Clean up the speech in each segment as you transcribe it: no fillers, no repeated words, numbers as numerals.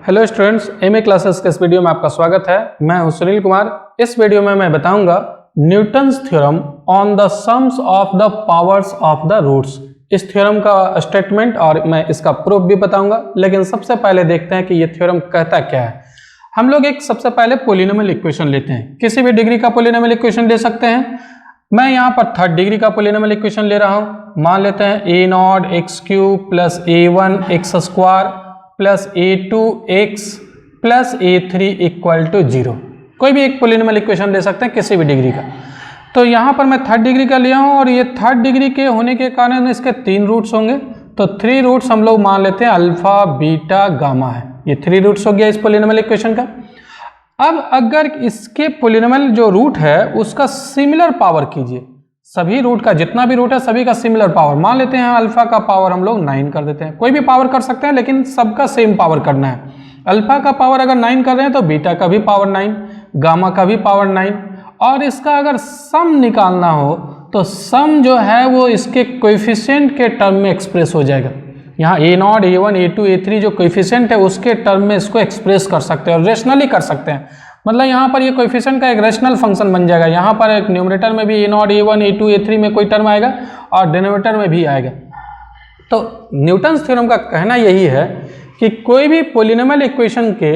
Hello students, MA classes के इस video में आपका स्वागत है। मैं हूं सुनील कुमार। इस वीडियो में मैं बताऊंगा Newton's theorem on the sums of the powers of the roots. इस थ्योरम का स्टेटमेंट और मैं इसका प्रूफ भी बताऊंगा, लेकिन सबसे पहले देखते हैं कि ये थ्योरम कहता क्या है। हम लोग एक सबसे पहले पॉलिनोमियल इक्वेशन लेते हैं। किसी भी डिग्री का पॉलिनोमियल इक्वेशन ले सकते हैं। मैं यहाँ पर थर्ड डिग्री का पॉलिनोमियल इक्वेशन ले रहा हूँ। मान लेते हैं a not x cube plus a1 x square plus a2 x plus a3 equal to 0। कोई भी एक पॉलिनोमियल इक्वेशन ले सकते हैं किसी भी डिग्री का। तो यहाँ पर मैं थर्ड डिग्री का लिया हूँ और ये थर्ड डिग्री के होने के कारण इसके 3 रूट्स होंगे। तो 3 रूट्स हम लोग मान लेते हैं अल्फा बीटा गामा है। ये 3 रूट्स हो गया इस पॉलिनोमियल इक्वेशन का। अब अगर इसके पॉलिनोमियल जो रूट है उसका सिमिलर पावर कीजिए। सभी रूट का जितना भी रूट है सभी का सिमिलर पावर मान लेते हैं। अल्फा का पावर हम लोग 9 कर देते हैं। कोई भी पावर कर सकते हैं लेकिन सबका सेम पावर करना है। अल्फा का पावर अगर 9 कर रहे हैं तो बीटा का भी पावर 9, गामा का भी पावर 9। और इसका अगर सम निकालना हो तो सम जो है वो इसके कोएफिशिएंट के टर्म में एक्सप्रेस हो जाएगा। यहाँ a not a1 a2 a3 जो कोएफिशिएंट है उसके टर्म में इसको एक्सप्रेस कर सकते हैं और रेशनली कर सकते हैं। मतलब यहाँ पर ये कोएफिशिएंट का एक रेशनल फंक्शन बन जाएगा। यहाँ पर एक न्यूमरेटर में भी a not a1 a2 a3 में कोई टर्म आएगा और डिनोमिनेटर में भी आएगा। तो न्यूटन्स थ्योरम का कहना यही है कि कोई भी पॉलिनोमियल इक्वेशन के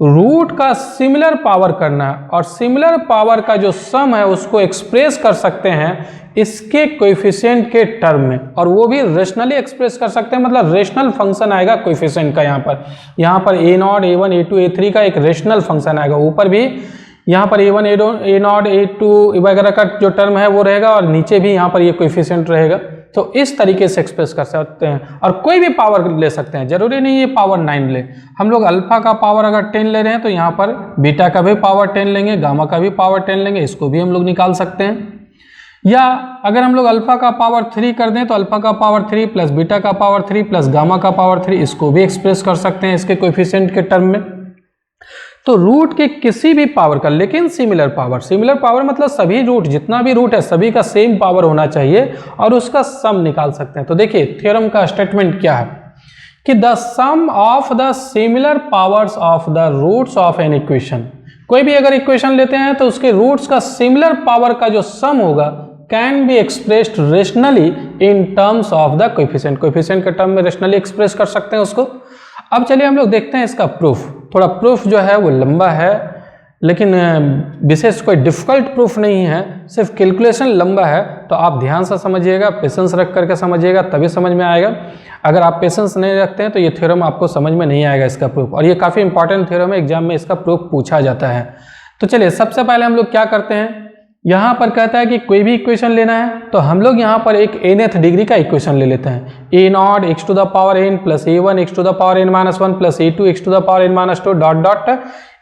रूट का सिमिलर पावर करना और सिमिलर पावर का जो सम है उसको एक्सप्रेस कर सकते हैं इसके कोएफिशिएंट के टर्म में, और वो भी रेशनली एक्सप्रेस कर सकते हैं। मतलब रेशनल फंक्शन आएगा कोएफिशिएंट का। यहाँ पर a not a1 a2 a3 का एक रेशनल फंक्शन आएगा। ऊपर भी यहाँ पर a1 a नॉट a2 वगैरह का जो टर्म है वो रहेगा और नीचे भी यहाँ पर ये कोएफिशिएंट रहेगा। तो इस तरीके से एक्सप्रेस कर सकते हैं और कोई भी पावर ले सकते हैं। जरूरी नहीं ये पावर 9 ले। हम लोग अल्फा का पावर अगर 10 ले रहे हैं तो यहाँ पर बीटा का भी पावर 10 लेंगे, गामा का भी पावर 10 लेंगे। इसको भी हम लोग निकाल सकते हैं। या अगर हम लोग अल्फा का पावर 3 कर दें तो अल्फा का पावर 3 प्लस बीटा का पावर 3 प्लस गामा का पावर 3, इसको भी एक्सप्रेस कर सकते हैं इसके कोएफिशिएंट के टर्म में। तो रूट के किसी भी पावर का, लेकिन सिमिलर पावर मतलब सभी रूट, जितना भी रूट है सभी का सेम पावर होना चाहिए और उसका सम निकाल सकते हैं। तो देखिए थ्योरम का स्टेटमेंट क्या है कि the sum of the similar powers of the roots of an equation. कोई भी अगर इक्वेशन लेते हैं तो उसके रूट्स का सिमिलर पावर का जो सम होगा can be expressed rationally in terms of the coefficient के टर्म में रेशनली एक्सप्रेस कर सकते हैं उसको। अब चलिए हम लोग देखते हैं इसका प्रूफ। थोड़ा प्रूफ जो है वो लंबा है, लेकिन विशेष कोई डिफिकल्ट प्रूफ नहीं है, सिर्फ कैलकुलेशन लंबा है। तो आप ध्यान से समझिएगा, पेशेंस रख करके समझिएगा, तभी समझ में आएगा। अगर आप पेशेंस नहीं रखते हैं तो ये थ्योरम आपको समझ में नहीं आएगा इसका प्रूफ। और ये काफ़ी इंपॉर्टेंट थ्योरम है, एग्जाम में इसका प्रूफ पूछा जाता है। तो चलिए सबसे पहले हम लोग क्या करते हैं, यहाँ पर कहता है कि कोई भी इक्वेशन लेना है तो हम लोग यहाँ पर एक nth डिग्री का इक्वेशन ले लेते हैं। a not x to the power n plus a1 x to the power n minus 1 plus a2 x to the power n minus 2 dot dot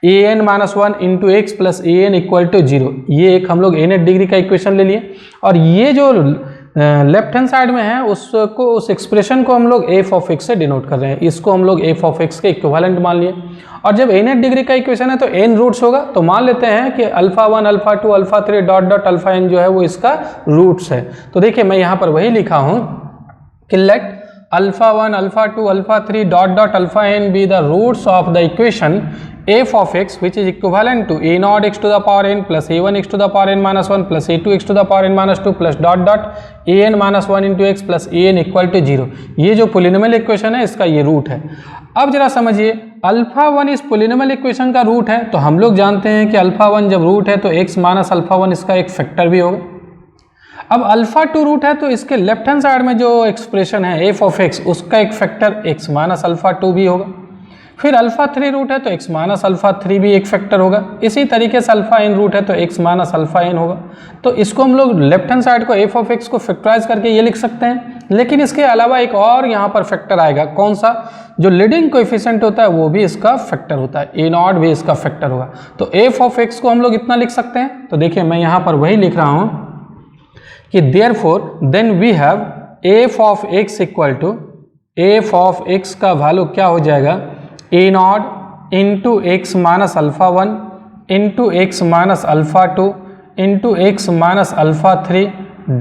an minus 1 into x plus an equal to 0। ये एक हम लोग nth degree का equation ले लिए। और ये जो लेफ्ट हैंड साइड में है उसको, उस एक्सप्रेशन को हम लोग f ऑफ x से डिनोट कर रहे हैं। इसको हम लोग f ऑफ x के इक्विवेलेंट मान लिए। और जब nth डिग्री का इक्वेशन है तो n रूट्स होगा। तो मान लेते हैं कि alpha 1 alpha 2 alpha 3 dot dot alpha n जो है वो इसका रूट्स है। तो देखिए मैं यहाँ पर वही लिखा हूँ कि let alpha 1 alpha 2 alpha 3 dot dot alpha n be the roots of the equation f of x which is equivalent to a naught x to the power n plus a1 x to the power n minus 1 plus a2 x to the power n minus 2 plus dot dot an minus 1 into x plus an equal to 0। ये जो polynomial equation है इसका ये root है। अब जरा समझिए, alpha 1 इस पॉलिनोमियल इक्वेशन का रूट है। तो हम लोग जानते हैं कि अल्फा 1 जब रूट है तो x माइनस अल्फा 1 इसका एक फैक्टर भी होगा। अब अल्फा 2 रूट है तो इसके लेफ्ट हैंड साइड में जो एक्सप्रेशन है f ऑफ x उसका एक फैक्टर x माइनस अल्फा 2 भी होगा। फिर अल्फा 3 रूट है तो x माइनस अल्फा 3 भी एक फैक्टर होगा। इसी तरीके से अल्फा n रूट है तो x माइनस अल्फा n होगा। तो इसको हम लोग लेफ्ट हैंड साइड को f ऑफ x को फैक्टराइज करके ये लिख सकते हैं। लेकिन इसके अलावा एक और यहाँ पर फैक्टर आएगा। कौन सा? जो लीडिंग कोएफिशिएंट होता है वो भी इसका फैक्टर होता है, a नॉट भी इसका फैक्टर होगा। तो f ऑफ x को हम लोग इतना लिख सकते हैं। तो देखिए मैं यहाँ पर वही लिख रहा हूँ कि therefore then we have f of x equal to, f of x का वैल्यू क्या हो जाएगा, a nought into x minus alpha 1 into x minus alpha 2 into x minus alpha 3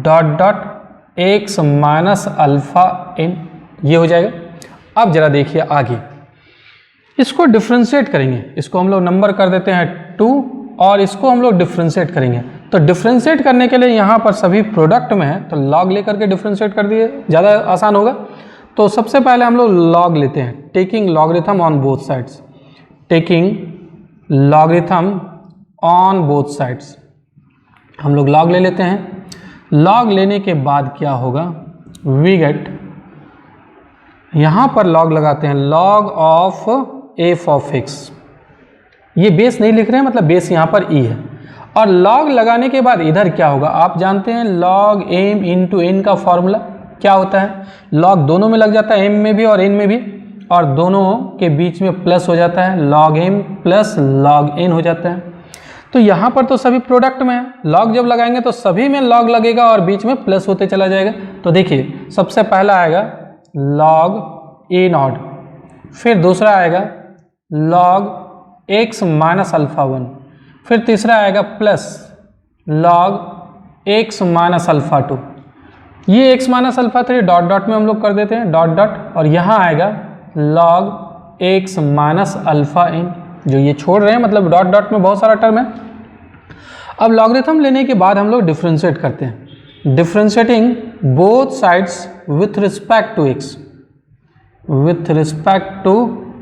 dot dot x minus alpha n, ये हो जाएगा। अब जरा देखिए आगे, इसको डिफ्रेंशिएट करेंगे, इसको हम लोग नंबर कर देते हैं 2 और इसको हम लोग डिफ्रेंशिएट करेंगे। तो डिफ्रेंशिएट करने के लिए यहाँ पर सभी प्रोडक्ट में है तो लॉग लेकर के डिफ्रेंशिएट कर दिए, ज़्यादा आसान होगा। तो सबसे पहले हम लोग लॉग लेते हैं, taking logarithm on both sides, taking logarithm on both sides, हम लोग लॉग ले लेते हैं। लॉग लेने के बाद क्या होगा, वी गेट, यहाँ पर लॉग लगाते हैं log of F of x, ये बेस नहीं लिख रहे हैं, मतलब बेस यहाँ पर ई है। और लॉग लगाने के बाद इधर क्या होगा, आप जानते हैं लॉग एम इंटू एन का फॉर्मूला क्या होता है, लॉग दोनों में लग जाता है, एम में भी और एन में भी, और दोनों के बीच में प्लस हो जाता है, log m plus log n हो जाता है। तो यहाँ पर तो सभी प्रोडक्ट में है, लॉग जब लगाएंगे तो सभी में लॉग लगेगा और बीच में प्लस होते चला जाएगा। तो देखिए सबसे पहला आएगा लॉग ए नॉट, फिर दूसरा आएगा लॉग एक्स माइनस अल्फा 1, फिर तीसरा आएगा plus log x minus alpha 2, ये x minus alpha 3 dot dot में हम लोग कर देते हैं डॉट डॉट, और यहाँ आएगा log x minus alpha n, जो ये छोड़ रहे हैं मतलब डॉट डॉट में बहुत सारा टर्म है। अब लॉगरिथम लेने के बाद हम लोग डिफ्रेंशिएट करते हैं, differentiating both sides with respect to x, with respect to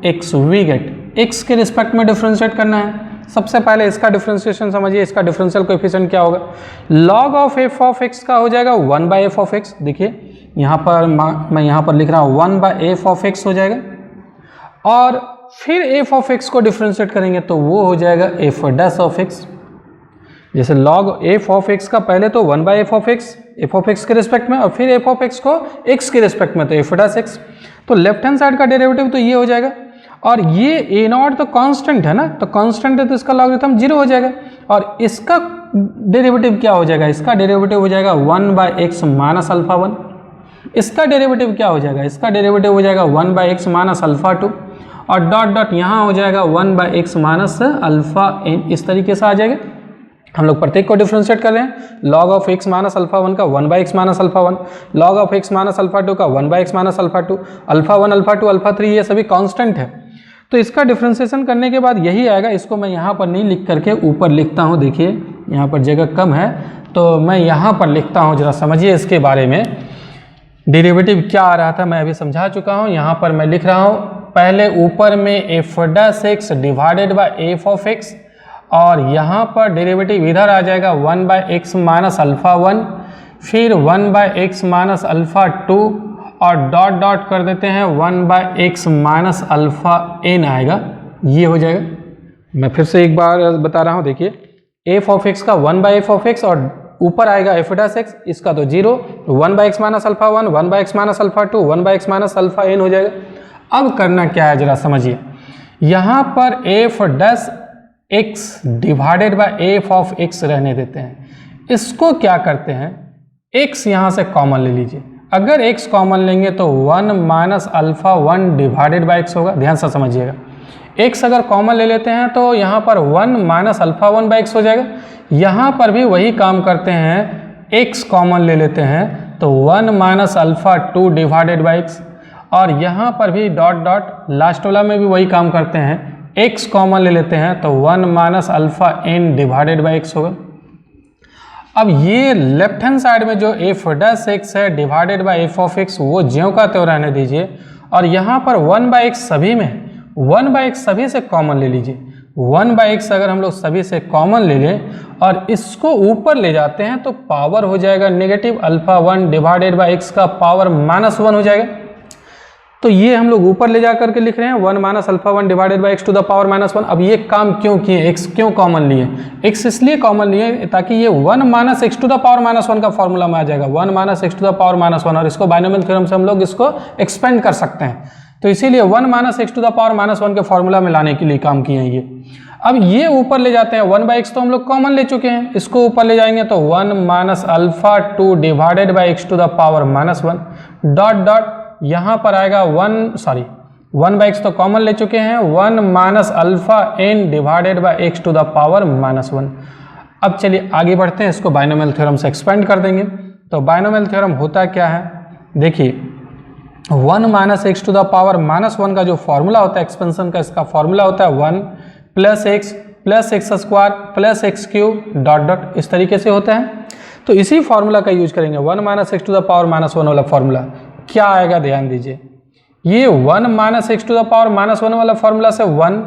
x we get, x के रिस्पेक्ट में डिफ्रेंशिएट करना है। सबसे पहले इसका डिफ्रेंशिएशन समझिए, इसका डिफरेंशियल कोएफिशिएंट क्या होगा, log of F of x का हो जाएगा 1 बाय एफ ऑफ एक्स, देखिए यहाँ पर मैं यहाँ पर लिख रहा हूँ 1 बाय एफ ऑफ एक्स हो जाएगा, और फिर एफ ऑफ एक्स को डिफ्रेंशिएट करेंगे तो वो हो जाएगा एफ डैश ऑफ एक्स। जैसे लॉग एफ ऑफ एक्स का पहले तो 1 बाय एफ ऑफ एक्स के रिस्पेक्ट में, और फिर एफ ऑफ एक्स को एक्स के रिस्पेक्ट में तो एफ डैश एक्स। तो लेफ्ट हैंड साइड का डेरिवेटिव तो ये हो जाएगा, और ये ए नॉट तो कांस्टेंट है ना, तो कांस्टेंट है तो इसका लॉगरिथम 0 हो जाएगा, और इसका डेरिवेटिव क्या हो जाएगा, इसका डेरिवेटिव हो जाएगा 1 बाय एक्स माइनस अल्फा 1, इसका डेरिवेटिव क्या हो जाएगा, इसका डेरिवेटिव हो जाएगा 1 बाय एक्स माइनस अल्फा 2, और डॉट डॉट यहाँ हो जाएगा 1 by x minus alpha n, इस तरीके से आ जाएगा। हम लोग प्रत्येक को डिफ्रेंशिएट कर रहे हैं, log of x minus alpha 1 का 1 by x minus alpha 1, log of x minus alpha 2 का 1 by x minus alpha 2, alpha 1 alpha 2 alpha 3 ये सभी कांस्टेंट है। तो इसका डिफ्रेंशिएशन करने के बाद यही आएगा, इसको मैं यहाँ पर नहीं लिख करके ऊपर लिखता हूँ, देखिए यहाँ पर जगह कम है तो मैं यहाँ पर लिखता हूँ, जरा समझिए इसके बारे में। डेरिवेटिव क्या आ रहा था मैं अभी समझा चुका हूँ, यहाँ पर मैं लिख रहा हूँ पहले ऊपर में F dash x divided by f of x, और यहाँ पर डेरिवेटिव इधर आ जाएगा 1 बाय एक्स माइनस अल्फा 1, फिर 1 बाय एक्स माइनस अल्फा 2, और डॉट डॉट कर देते हैं 1 by x minus alpha n आएगा, ये हो जाएगा। मैं फिर से एक बार बता रहा हूँ, देखिए एफ ऑफ एक्स का 1 बाय एफ ऑफ एक्स और ऊपर आएगा एफ डैश एक्स, इसका तो 0, 1 by x minus alpha 1, 1 by x minus alpha 2, 1 by x minus alpha n हो जाएगा। अब करना क्या है जरा समझिए, यहाँ पर F dash x divided by f of x रहने देते हैं, इसको क्या करते हैं एक्स यहाँ से कॉमन ले लीजिए, अगर x कॉमन लेंगे तो 1 minus alpha 1 divided by x होगा, ध्यान से समझिएगा। x अगर कॉमन ले लेते हैं तो यहाँ पर 1 माइनस अल्फा 1 बाय एक्स हो जाएगा, यहाँ पर भी वही काम करते हैं, x कॉमन ले लेते हैं तो 1 minus alpha 2 divided by x, और यहाँ पर भी डॉट डॉट लास्ट वाला में भी वही काम करते हैं, x कॉमन ले लेते हैं तो 1 minus alpha n divided by x होगा। अब ये लेफ्ट हैंड साइड में जो एफ डैश एक्स है divided by f of x वो ज्यों का त्यों रहने दीजिए, और यहाँ पर 1 बाय एक्स सभी में 1 बाय एक्स सभी से कॉमन ले लीजिए, 1 बाय एक्स अगर हम लोग सभी से कॉमन ले लें और इसको ऊपर ले जाते हैं तो पावर हो जाएगा negative alpha 1 divided by x का पावर माइनस 1 हो जाएगा। तो ये हम लोग ऊपर ले जा करके लिख रहे हैं 1 minus alpha 1 divided by x to the power minus 1। अब ये काम क्यों किए, एक्स क्यों कॉमन लिए, एक्स इसलिए कॉमन लिए ताकि ये 1 minus x to the power minus 1 का फॉर्मूला में आ जाएगा, 1 minus x to the power minus 1, और इसको बाइनोमियल थ्योरम से हम लोग इसको एक्सपेंड कर सकते हैं। तो इसीलिए 1 minus x to the power minus 1 के फॉर्मूला में लाने के लिए काम किए हैं ये। अब ये ऊपर ले जाते हैं, 1 बाय एक्स तो हम लोग कॉमन ले चुके हैं, इसको ऊपर ले जाएंगे तो 1 minus alpha 2 divided by x to the power minus 1 dot dot यहाँ पर आएगा 1 बाय एक्स तो कॉमन ले चुके हैं, 1 minus alpha n divided by x to the power minus 1। अब चलिए आगे बढ़ते हैं, इसको बाइनोमियल थ्योरम से एक्सपेंड कर देंगे। तो बाइनोमियल थ्योरम होता क्या है, देखिए 1 minus x to the power minus 1 का जो फॉर्मूला होता है एक्सपेंशन का, इसका फॉर्मूला होता है 1 plus x square plus x cube dot dot, इस तरीके से होता है। तो इसी फॉर्मूला का यूज करेंगे, 1 minus x to the power minus 1 वाला फॉर्मूला क्या आएगा ध्यान दीजिए। ये 1 minus x to the power minus 1 वाला फॉर्मूला से 1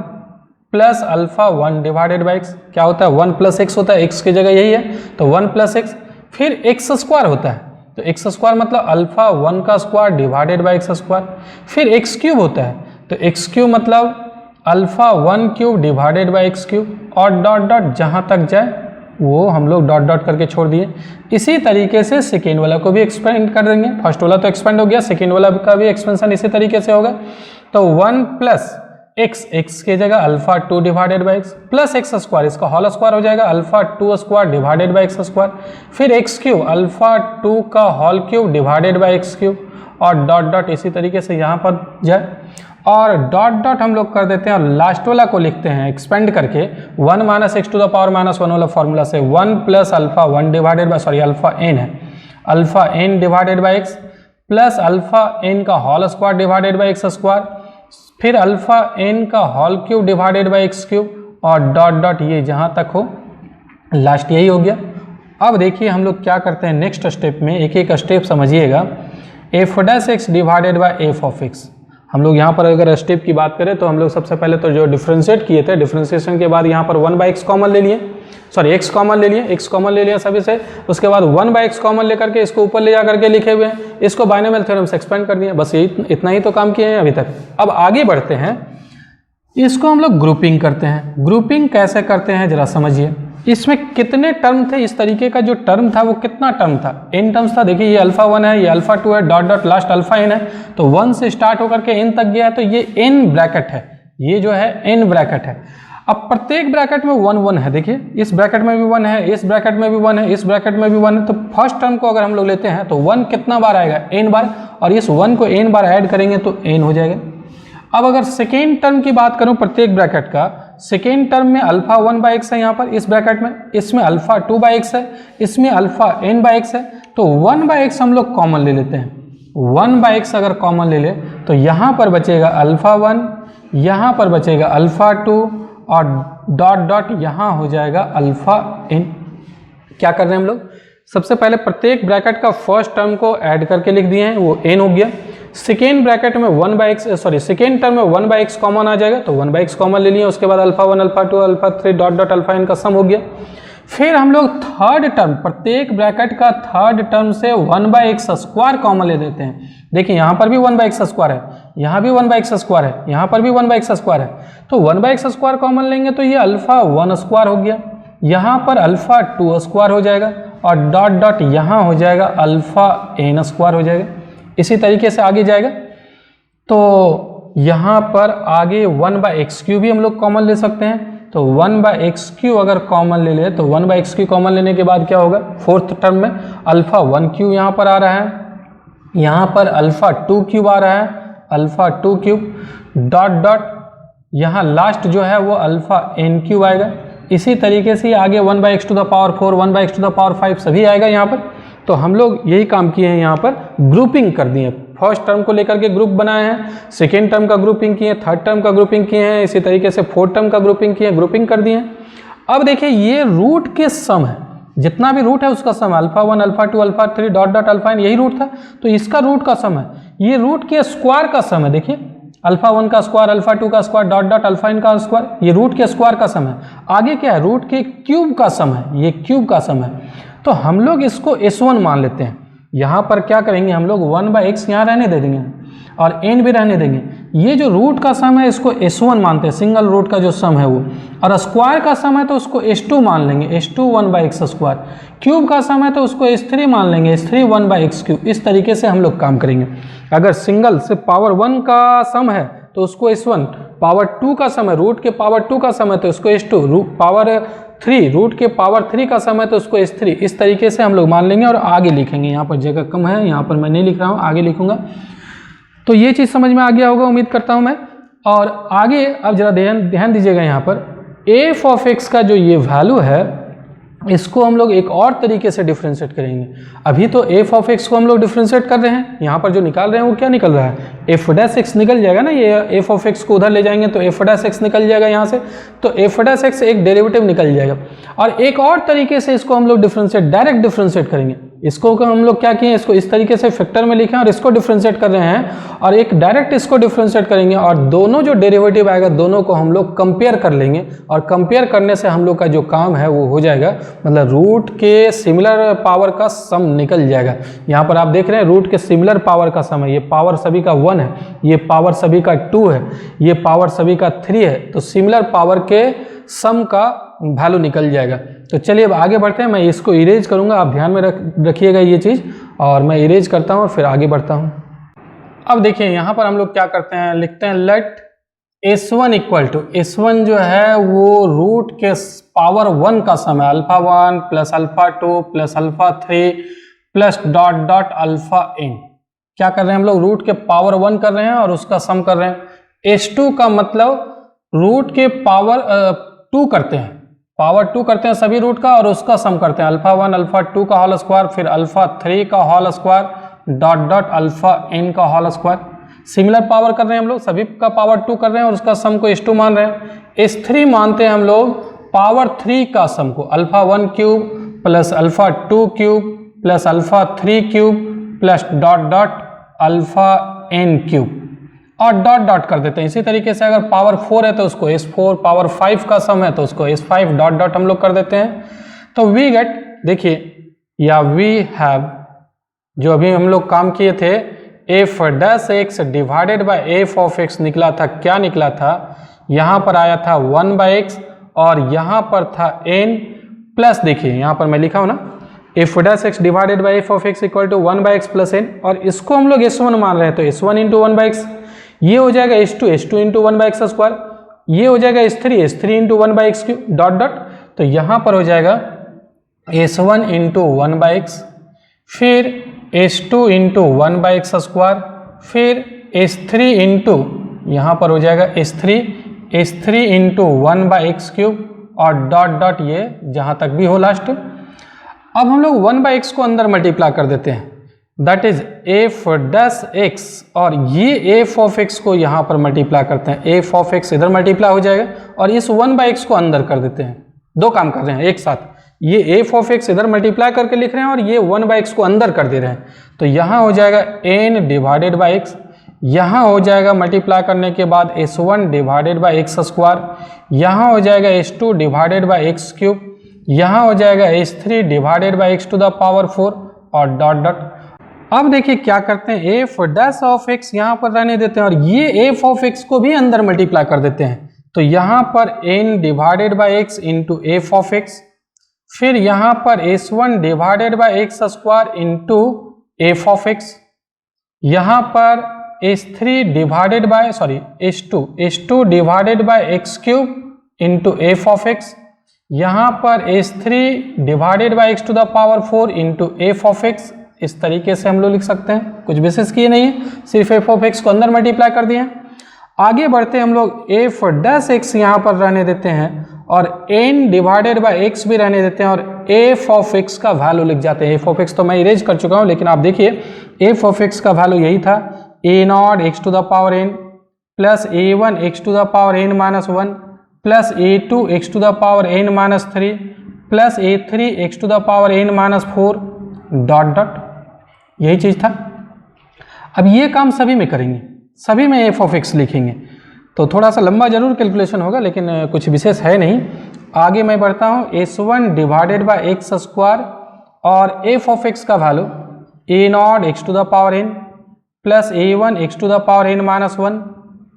plus alpha 1 divided by x क्या होता है, 1 प्लस एक्स होता है, एक्स की जगह यही है तो 1 प्लस एक्स, फिर एक्स स्क्वायर होता है तो एक्स स्क्वायर मतलब अल्फा 1 का square divided by x square, फिर एक्स क्यूब होता है तो एक्स क्यूब मतलब alpha 1 cube divided by x cube, और डॉट डॉट जहाँ तक जाए वो हम लोग डॉट डॉट करके छोड़ दिए। इसी तरीके से सेकेंड वाला को भी एक्सपेंड कर देंगे, फर्स्ट वाला तो एक्सपेंड हो गया, सेकेंड वाला का भी एक्सपेंशन इसी तरीके से होगा। तो 1 प्लस एक्स के जगह alpha 2 divided by x plus x square, इसका होल स्क्वायर हो जाएगा alpha 2 square divided by x square, फिर एक्स क्यूब अल्फा 2 का whole cube divided by x cube, और डॉट डॉट इसी तरीके से यहाँ पर जाए, और डॉट डॉट हम लोग कर देते हैं और लास्ट वाला को लिखते हैं एक्सपेंड करके 1 minus x to the power minus 1 वाला फॉर्मूला से 1 plus alpha 1 divided by, sorry alpha N है, alpha N divided by x plus alpha N का whole square divided by x square, फिर अल्फा एन का whole cube divided by x cube, और dot dot ये जहाँ तक हो last यही हो गया। अब देखिए हम लोग क्या करते हैं नेक्स्ट स्टेप में, एक एक स्टेप समझिएगा। F dash x divided by F of x, हम लोग यहाँ पर अगर स्टेप की बात करें तो हम लोग सबसे पहले तो जो डिफ्रेंशिएट किए थे, डिफ्रेंशिएशन के बाद यहाँ पर 1 बाई एक्स कॉमन ले लिए, सॉरी एक्स कॉमन ले लिए, एक्स कॉमन ले लिया सभी से, उसके बाद 1 बाई एक्स कॉमन लेकर के इसको ऊपर ले जा करके लिखे हुए हैं, इसको बाइनोमियल थ्योरम से एक्सपेंड कर दिया, बस यही इतना ही तो काम किए हैं अभी तक। अब आगे बढ़ते हैं, इसको हम लोग ग्रुपिंग करते हैं। ग्रुपिंग कैसे करते हैं जरा समझिए, इसमें कितने टर्म थे, इस तरीके का जो टर्म था वो कितना टर्म था, n टर्म्स था। देखिए ये अल्फा 1 है, ये अल्फा 2 है, dot dot last alpha n है, तो 1 से स्टार्ट होकर के n तक गया है, तो ये n ब्रैकेट है, ये जो है n ब्रैकेट है। अब प्रत्येक ब्रैकेट में 1 1 है, देखिए इस ब्रैकेट में भी 1 है, इस ब्रैकेट में भी 1 है, इस ब्रैकेट में भी 1 है, तो फर्स्ट टर्म को अगर हम लोग लेते हैं तो 1 कितना बार आएगा, n बार, और इस 1 को n बार ऐड करेंगे तो n हो जाएगा। अब अगर सेकेंड टर्म की बात करूं प्रत्येक ब्रैकेट का, सेकेंड टर्म में अल्फा 1 बाई एक्स है यहाँ पर इस ब्रैकेट में, इसमें अल्फा 2 बाई एक्स है, इसमें अल्फा n बाई एक्स है, तो 1 बाई एक्स हम लोग कॉमन ले लेते हैं। 1 बाई एक्स अगर कॉमन ले ले तो यहाँ पर बचेगा अल्फा 1, यहाँ पर बचेगा अल्फा 2, और डॉट डॉट यहाँ हो जाएगा अल्फा n। क्या कर रहे हैं हम लोग, सबसे पहले प्रत्येक ब्रैकेट का फर्स्ट टर्म को ऐड करके लिख दिए हैं, वो n हो गया। सेकेंड ब्रैकेट में 1 by x, sorry second term में 1 बाई एक्स कॉमन आ जाएगा, तो 1 बाई एक्स कॉमन ले लिए, उसके बाद alpha 1 alpha 2 alpha 3 dot dot alpha n का सम हो गया। फिर हम लोग थर्ड टर्म, प्रत्येक ब्रैकेट का थर्ड टर्म से 1 बाई एक्स स्क्वायर कॉमन ले लेते हैं। देखिए यहाँ पर भी 1 बाई एक्स स्क्वायर है, यहाँ भी 1 बाई एक्स स्क्वायर है, यहाँ पर भी 1 बाई एक्स स्क्वायर है, तो 1 बाई एक्स स्क्वायर कॉमन लेंगे तो ये अल्फा 1 स्क्वायर हो गया, यहाँ पर अल्फा 2 स्क्वायर हो जाएगा, और डॉट डॉट यहाँ हो जाएगा अल्फा n स्क्वायर हो जाएगा। इसी तरीके से आगे जाएगा, तो यहाँ पर आगे 1 बाई एक्स क्यू भी हम लोग कॉमन ले सकते हैं, तो 1 बाई एक्स क्यू अगर कॉमन ले ले तो 1 बाई एक्स क्यू कॉमन लेने के बाद क्या होगा, फोर्थ टर्म में अल्फा 1 क्यू यहाँ पर आ रहा है, यहाँ पर अल्फा 2 क्यूब आ रहा है, अल्फा 2 क्यूब डॉट डॉट यहाँ लास्ट जो है वो अल्फा n क्यूब आएगा। इसी तरीके से आगे 1 by x to the power 4, 1 by x to the power 5 सभी आएगा यहाँ पर। तो हम लोग यही काम किए हैं, यहाँ पर ग्रुपिंग कर दिए, फर्स्ट टर्म को लेकर के ग्रुप बनाए हैं, सेकेंड टर्म का ग्रुपिंग किए, थर्ड टर्म का ग्रुपिंग किए हैं, इसी तरीके से फोर्थ टर्म का ग्रुपिंग किए, ग्रुपिंग कर दिए। अब देखिए ये रूट के सम है, जितना भी रूट है उसका sum, alpha 1 alpha 2 alpha 3 dot dot alpha n यही रूट था, तो इसका रूट का सम है, ये रूट के स्क्वायर का सम है। देखिए अल्फा 1 का स्क्वायर अल्फा 2 का square dot dot alpha n का स्क्वायर, ये रूट के स्क्वायर का सम है। आगे क्या है, रूट के क्यूब का सम है, ये क्यूब का सम है, तो हम लोग इसको s1 मान लेते हैं। यहाँ पर क्या करेंगे हम लोग 1 बाई एक्स यहाँ रहने दे देंगे और n भी रहने देंगे। ये जो रूट का सम है इसको s1 मानते हैं, सिंगल रूट का जो सम है वो, और स्क्वायर का सम है तो उसको s2 मान लेंगे, s2 1 by x square, cube का सम है तो उसको s3 मान लेंगे, s3 1 बाई एक्स क्यूब। इस तरीके से हम लोग काम करेंगे। अगर सिंगल से पावर 1 का सम है तो उसको s1, पावर 2 का सम है, रूट के पावर 2 का सम है तो उसको s2, पावर 3 रूट के पावर 3 का सम है तो उसको s3। इस तरीके से हम लोग मान लेंगे और आगे लिखेंगे। यहाँ पर जगह कम है, यहाँ पर मैं नहीं लिख रहा हूँ, आगे लिखूंगा। तो ये चीज़ समझ में आ गया होगा, उम्मीद करता हूँ मैं। और आगे अब जरा ध्यान दीजिएगा, यहाँ पर एफ ऑफ एक्स का जो ये वैल्यू है इसको हम लोग एक और तरीके से डिफ्रेंशिएट करेंगे। अभी तो एफ ऑफ एक्स को हम लोग डिफ्रेंशिएट कर रहे हैं, यहाँ पर जो निकाल रहे हैं वो क्या निकल रहा है, एफ डैश एक्स निकल जाएगा ना, ये एफ ऑफ एक्स को उधर ले जाएंगे तो एफ डैश एक्स निकल जाएगा यहाँ से, तो एफ डैश एक्स एक डेरिवेटिव निकल जाएगा। और एक और तरीके से इसको हम लोग डिफ्रेंशिएट, डायरेक्ट डिफ्रेंशिएट करेंगे। इसको हम लोग क्या किए, इसको इस तरीके से फैक्टर में लिखे और इसको डिफ्रेंशिएट कर रहे हैं, और एक डायरेक्ट इसको डिफ्रेंशिएट करेंगे और दोनों जो डेरिवेटिव आएगा दोनों को हम लोग कंपेयर कर लेंगे, और कंपेयर करने से हम लोग का जो काम है वो हो जाएगा, मतलब रूट के सिमिलर पावर का सम निकल जाएगा। यहाँ पर आप देख रहे हैं रूट के सिमिलर पावर का सम है, ये पावर सभी का 1 है, ये पावर सभी का 2 है, ये पावर सभी का 3 है, तो सिमिलर पावर के सम का वैल्यू निकल जाएगा। तो चलिए अब आगे बढ़ते हैं, मैं इसको इरेज करूंगा, आप ध्यान में रखिएगा ये चीज़, और मैं इरेज करता हूँ और फिर आगे बढ़ता हूँ। अब देखिए यहाँ पर हम लोग क्या करते हैं, लिखते हैं late S1 equal to, S1 जो है वो रूट के पावर 1 का सम है, alpha 1 plus alpha 2 plus alpha 3 plus dot dot alpha n। क्या कर रहे हैं हम लोग, रूट के पावर 1 कर रहे हैं और उसका सम कर रहे हैं। S2 का मतलब रूट के पावर 2 करते हैं, पावर 2 करते हैं सभी रूट का और उसका सम करते हैं, अल्फा 1 अल्फा 2 का होल स्क्वायर, फिर अल्फा 3 का whole square dot dot alpha n का होल स्क्वायर। सिमिलर पावर कर रहे हैं हम लोग, सभी का पावर 2 कर रहे हैं और उसका सम को S2 मान रहे हैं। S3 मानते हैं हम लोग पावर 3 का सम को, alpha 1 cube plus alpha 2 cube plus alpha 3 cube plus dot dot alpha n cube, और डॉट डॉट कर देते हैं। इसी तरीके से अगर पावर 4 है तो उसको S4, पावर 5 का सम है तो उसको S5 डॉट डॉट हम लोग कर देते हैं। तो वी गेट, देखिए या वी हैव, जो अभी हम लोग काम किए थे, F dash x divided by f of x निकला था, क्या निकला था, यहाँ पर आया था 1 बाय एक्स और यहाँ पर था n प्लस, देखिए यहाँ पर मैं लिखा हूँ ना, f dash x divided by f of x equal to 1 by x plus n, और इसको हम लोग S1 मान रहे हैं तो S1 इंटू 1 बाय एक्स, ये हो जाएगा S2 into 1 by x square, ये हो जाएगा S3 into 1 by x cube dot dot, तो यहाँ पर हो जाएगा S1 इंटू 1 बाय एक्स, फिर S2 into 1 by x square, फिर S3 इंटू, यहाँ पर हो जाएगा S3 into 1 by x cube और डॉट डॉट ये जहाँ तक भी हो लास्ट। अब हम लोग 1 बाय एक्स को अंदर मल्टीप्लाई कर देते हैं, that is F dash x, और ये एफ ऑफ एक्स को यहाँ पर मल्टीप्लाई करते हैं, एफ ऑफ एक्स इधर मल्टीप्लाई हो जाएगा और इस 1 बाय एक्स को अंदर कर देते हैं। दो काम कर रहे हैं एक साथ, ये एफ ऑफ एक्स इधर मल्टीप्लाई करके लिख रहे हैं और ये 1 बाय एक्स को अंदर कर दे रहे हैं, तो यहाँ हो जाएगा n डिवाइडेड बाय एक्स, यहाँ हो जाएगा मल्टीप्लाई करने के बाद S1 divided by x square, यहाँ हो जाएगा S2 divided by x cube, यहाँ हो जाएगा S3 divided by x to the power 4 और डॉट डॉट। अब देखिए क्या करते हैं, एफ डैश ऑफ एक्स यहाँ पर रहने देते हैं और ये एफ ऑफ एक्स को भी अंदर मल्टीप्लाई कर देते हैं, तो यहाँ पर n divided by x into f of x, फिर यहाँ पर S1 divided by x square into f of x, यहाँ पर S3 divided by S2 divided by x cube into f of x, यहाँ पर S3 divided by x to the power 4 into f of x. इस तरीके से हम लोग लिख सकते हैं, कुछ विशेष किए नहीं है, सिर्फ एफ ऑफ एक्स को अंदर मल्टीप्लाई कर दिए। आगे बढ़ते हैं हम लोग, एफ डैश एक्स यहाँ पर रहने देते हैं और n डिवाइडेड बाय एक्स भी रहने देते हैं और एफ ऑफ एक्स का वैल्यू लिख जाते हैं। एफ ऑफ एक्स तो मैं इरेज कर चुका हूँ, लेकिन आप देखिए एफ ऑफ एक्स का वैल्यू यही था, A not x to the power n plus A1 x to the power n minus 1 plus A2 x to the power n minus 3 plus A3 x to the power n minus 4 dot dot, यही चीज़ था। अब ये काम सभी में करेंगे, सभी में एफ ऑफ एक्स लिखेंगे, तो थोड़ा सा लंबा जरूर कैलकुलेशन होगा लेकिन कुछ विशेष है नहीं। आगे मैं बढ़ता हूँ, S1 divided by x square और एफ ऑफ एक्स का value a not x to the power n plus A1 x to the power n minus 1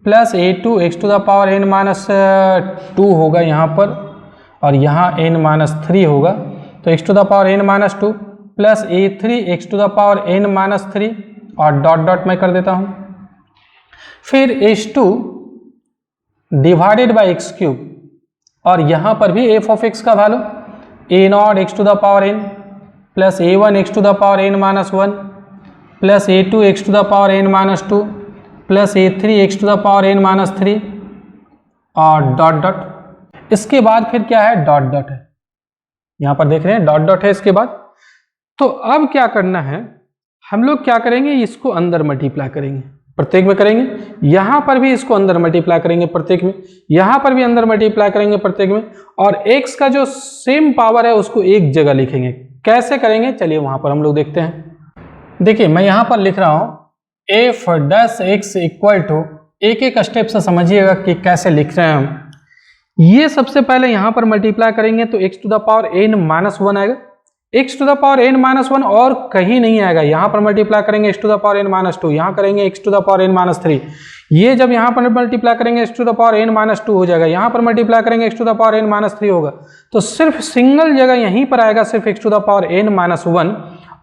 plus A2 x to the power n minus 2 होगा यहाँ पर, और यहाँ n minus 3 होगा, तो x to the power n minus 2 plus A3 x to the power n minus 3 और dot dot मैं कर देता हूँ। फिर S2 divided by x cube, और यहाँ पर भी एफ ऑफ एक्स का value a not x to the power n plus A1 x to the power n minus 1 plus A2 x to the power n minus 2 plus A3 x to the power n minus 3 और dot dot. इसके बाद फिर क्या है, dot dot है, यहाँ पर देख रहे हैं डॉट डॉट है इसके बाद। तो अब क्या करना है, हम लोग क्या करेंगे, इसको अंदर मल्टीप्लाई करेंगे, प्रत्येक में करेंगे, यहाँ पर भी इसको अंदर मल्टीप्लाई करेंगे प्रत्येक में, यहाँ पर भी अंदर मल्टीप्लाई करेंगे प्रत्येक में, और x का जो सेम पावर है उसको एक जगह लिखेंगे। कैसे करेंगे चलिए वहां पर हम लोग देखते हैं। देखिए मैं यहाँ पर लिख रहा हूँ f dash x equal to, एक एक स्टेप से समझिएगा कि कैसे लिख रहे हैं हम। ये सबसे पहले यहाँ पर मल्टीप्लाई करेंगे तो x to the power n minus 1 आएगा, x to the power n minus 1 और कहीं नहीं आएगा। यहाँ पर मल्टीप्लाई करेंगे x to the power n minus 2, यहाँ करेंगे x to the power n minus 3, ये जब यहाँ पर मल्टीप्लाई करेंगे x to the power n minus 2 हो जाएगा, यहाँ पर मल्टीप्लाई करेंगे x to the power n minus 3 होगा। तो सिर्फ सिंगल जगह यहीं पर आएगा सिर्फ x to the power n minus 1,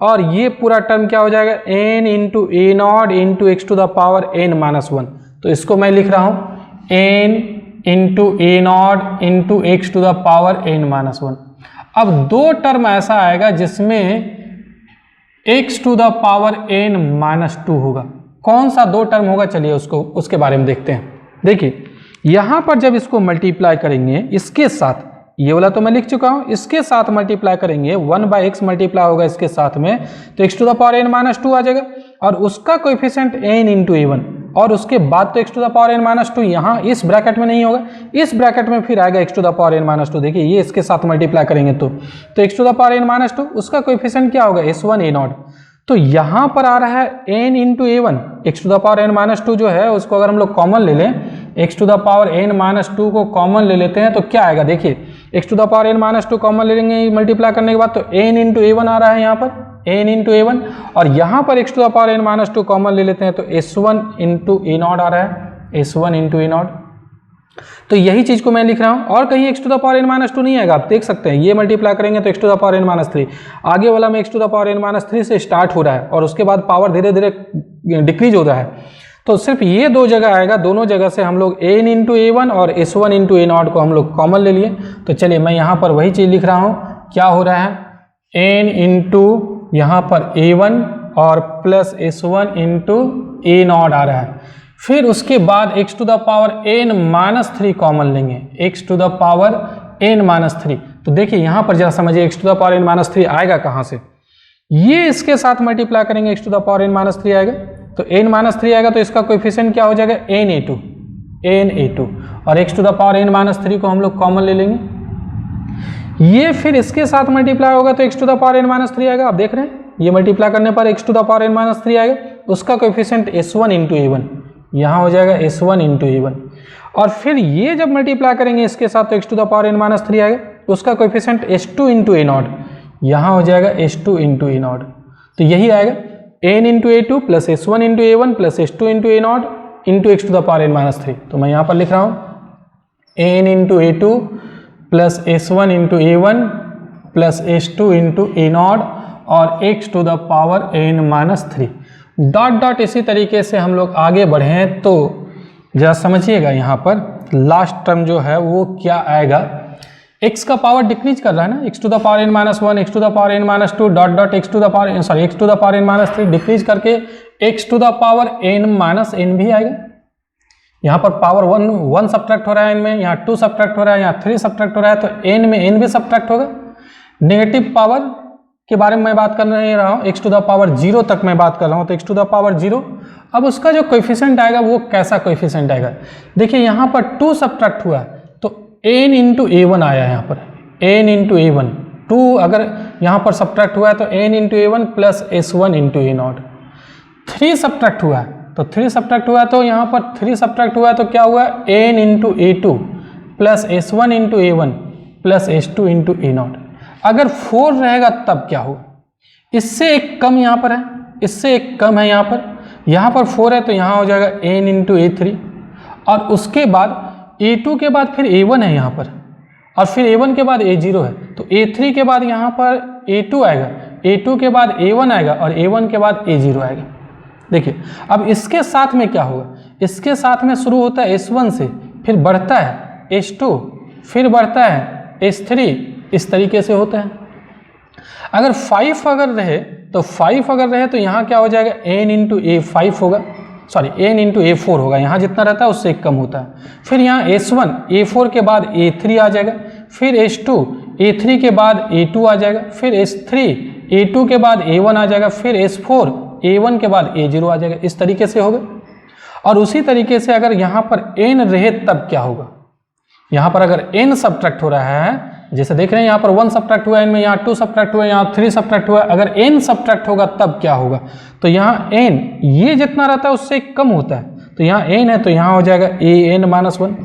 और ये पूरा टर्म क्या हो जाएगा n into a not into x to the power n minus 1। तो इसको मैं लिख रहा हूँ n into a not into x to the power n minus 1। अब दो टर्म ऐसा आएगा जिसमें x to the power n minus 2 होगा। कौन सा दो टर्म होगा चलिए उसके बारे में देखते हैं। देखिए यहाँ पर जब इसको मल्टीप्लाई करेंगे इसके साथ, ये वाला तो मैं लिख चुका हूँ, इसके साथ मल्टीप्लाई करेंगे 1/x मल्टीप्लाई होगा इसके साथ में, तो x to the power n minus 2 आ जाएगा, और उसका कोएफिशिएंट n इंटू a1, और उसके बाद तो x to the power n minus 2 यहाँ इस ब्रैकेट में नहीं होगा, इस ब्रैकेट में फिर आएगा x to the power n minus 2। देखिए ये इसके साथ मल्टीप्लाई करेंगे तो x to the power n minus 2, उसका कोएफिशिएंट क्या होगा s1 a0। तो यहाँ पर आ रहा है n into a1, x to the power n minus 2 जो है उसको अगर हम लोग कॉमन ले लें, x to the power n minus 2 को कॉमन ले लेते हैं तो क्या आएगा, देखिए x to the power n minus 2 common ले लेंगे मल्टीप्लाई करने के बाद, तो n इंटू a1 आ रहा है यहाँ पर, n इंटू a1, और यहाँ पर x to the power n minus 2 common ले लेते हैं तो s1 इंटू a0 आ रहा है, s1 इंटू a0। तो यही चीज को मैं लिख रहा हूँ, और कहीं x to the power n minus 2 नहीं आएगा। आप देख सकते हैं ये मल्टीप्लाई करेंगे तो x to the power n minus 3, आगे वाला में x to the power n minus 3 से स्टार्ट हो रहा है और उसके बाद पावर धीरे धीरे डिक्रीज हो रहा है। तो सिर्फ ये दो जगह आएगा, दोनों जगह से हम लोग n इंटू a1 और s1 इंटू a0 को हम लोग कॉमन ले लिए। तो चलिए मैं यहाँ पर वही चीज़ लिख रहा हूँ, क्या हो रहा है n इंटू यहाँ पर a1 और प्लस s1 इंटू a0 आ रहा है। फिर उसके बाद x to the power n minus 3 common लेंगे, x to the power n minus 3। तो देखिए यहाँ पर जरा समझिए x to the power n minus 3 आएगा कहाँ से, ये इसके साथ मल्टीप्लाई करेंगे x to the power n minus 3 आएगा, तो n माइनस 3 आएगा तो इसका कोएफिशिएंट क्या हो जाएगा na2, और x to the power n minus 3 को हम लोग कॉमन ले लेंगे। ये फिर इसके साथ मल्टीप्लाई होगा तो x to the power n minus 3 आएगा। आप देख रहे हैं ये मल्टीप्लाई करने पर x to the power n minus 3 आएगा, उसका कोएफिशिएंट s1 इंटू a1, यहाँ हो जाएगा s1 इंटू a1, और फिर ये जब मल्टीप्लाई करेंगे इसके साथ तो x to the power n minus 3 आएगा, उसका कोएफिशिएंट s2 इंटू a0, यहाँ हो जाएगा s2 इंटू a0। तो यही आएगा n into a2 plus s1 into a1 plus s2 into a0 into x to the power n minus 3। तो मैं यहाँ पर लिख रहा हूँ n into a2 plus s1 into a1 plus s2 into a0 और x to the power n minus 3 dot dot. इसी तरीके से हम लोग आगे बढ़ें तो जरा समझिएगा यहाँ पर लास्ट टर्म जो है वो क्या आएगा, x का पावर डिक्रीज कर रहा है ना, x to the power n minus 1, x to the power n minus 2 dot dot x to the power n minus 3 decrease करके x to the power n minus n भी आएगा। यहाँ पर पावर 1 सब्ट्रैक्ट हो रहा है n में, यहाँ 2 सब्ट्रैक्ट हो रहा है, यहाँ 3 सब्ट्रैक्ट हो रहा है, तो n में n भी सब्ट्रैक्ट होगा। नेगेटिव पावर के बारे में मैं बात कर नहीं रहा हूँ, x टू द पावर 0 तक मैं बात कर रहा हूँ, तो x टू द पावर 0। अब उसका जो कोएफिशिएंट आएगा वो कैसा कोएफिशिएंट आएगा, देखिए यहाँ पर 2 सब्ट्रैक्ट हुआ है तो n इंटू a1 आया है, यहाँ पर n इंटू a1, 2 अगर यहाँ पर सब्ट्रैक्ट हुआ है तो n into a1 plus s1 into a0। 3 subtract हुआ है तो 3 सब्ट्रैक्ट हुआ है तो यहाँ पर 3 सब्ट्रैक्ट हुआ है तो क्या हुआ n into a2 plus s1 into a1 plus s2 into a0। अगर 4 रहेगा तब क्या होगा, इससे एक कम यहाँ पर है, इससे एक कम है यहाँ पर 4 है तो यहाँ हो जाएगा n इंटू a3, और उसके बाद a2 के बाद फिर a1 है यहाँ पर, और फिर a1 के बाद a0 है, तो a3 के बाद यहाँ पर a2 आएगा, a2 के बाद a1 आएगा और a1 के बाद a0 आएगा। देखिए अब इसके साथ में क्या होगा, इसके साथ में शुरू होता है s1 से, फिर बढ़ता है s2, फिर बढ़ता है s3, इस तरीके से होता है। अगर 5 अगर रहे तो यहाँ क्या हो जाएगा n इंटू a5 होगा, सॉरी n इंटू a4 होगा, यहाँ जितना रहता है उससे एक कम होता है। फिर यहाँ s1 a4 के बाद a3 आ जाएगा, फिर s2 A3 के बाद A2 आ जाएगा, फिर S3, A2 के बाद A1 आ जाएगा, फिर S4, A1 के बाद A0 आ जाएगा। इस तरीके से होगा। और उसी तरीके से अगर यहाँ पर n रहे तब क्या होगा, यहाँ पर अगर n सब्ट्रैक्ट हो रहा है, जैसे देख रहे हैं यहाँ पर 1 सब्ट्रैक्ट हुआ है, इनमें यहाँ 2 सब्ट्रैक्ट हुआ है, यहाँ 3 सब्ट्रैक्ट हुआ है, अगर n सब्ट्रैक्ट होगा तब क्या होगा, तो यहाँ n ये जितना रहता है उससे कम होता है, तो यहाँ n है तो यहाँ हो जाएगा an-1,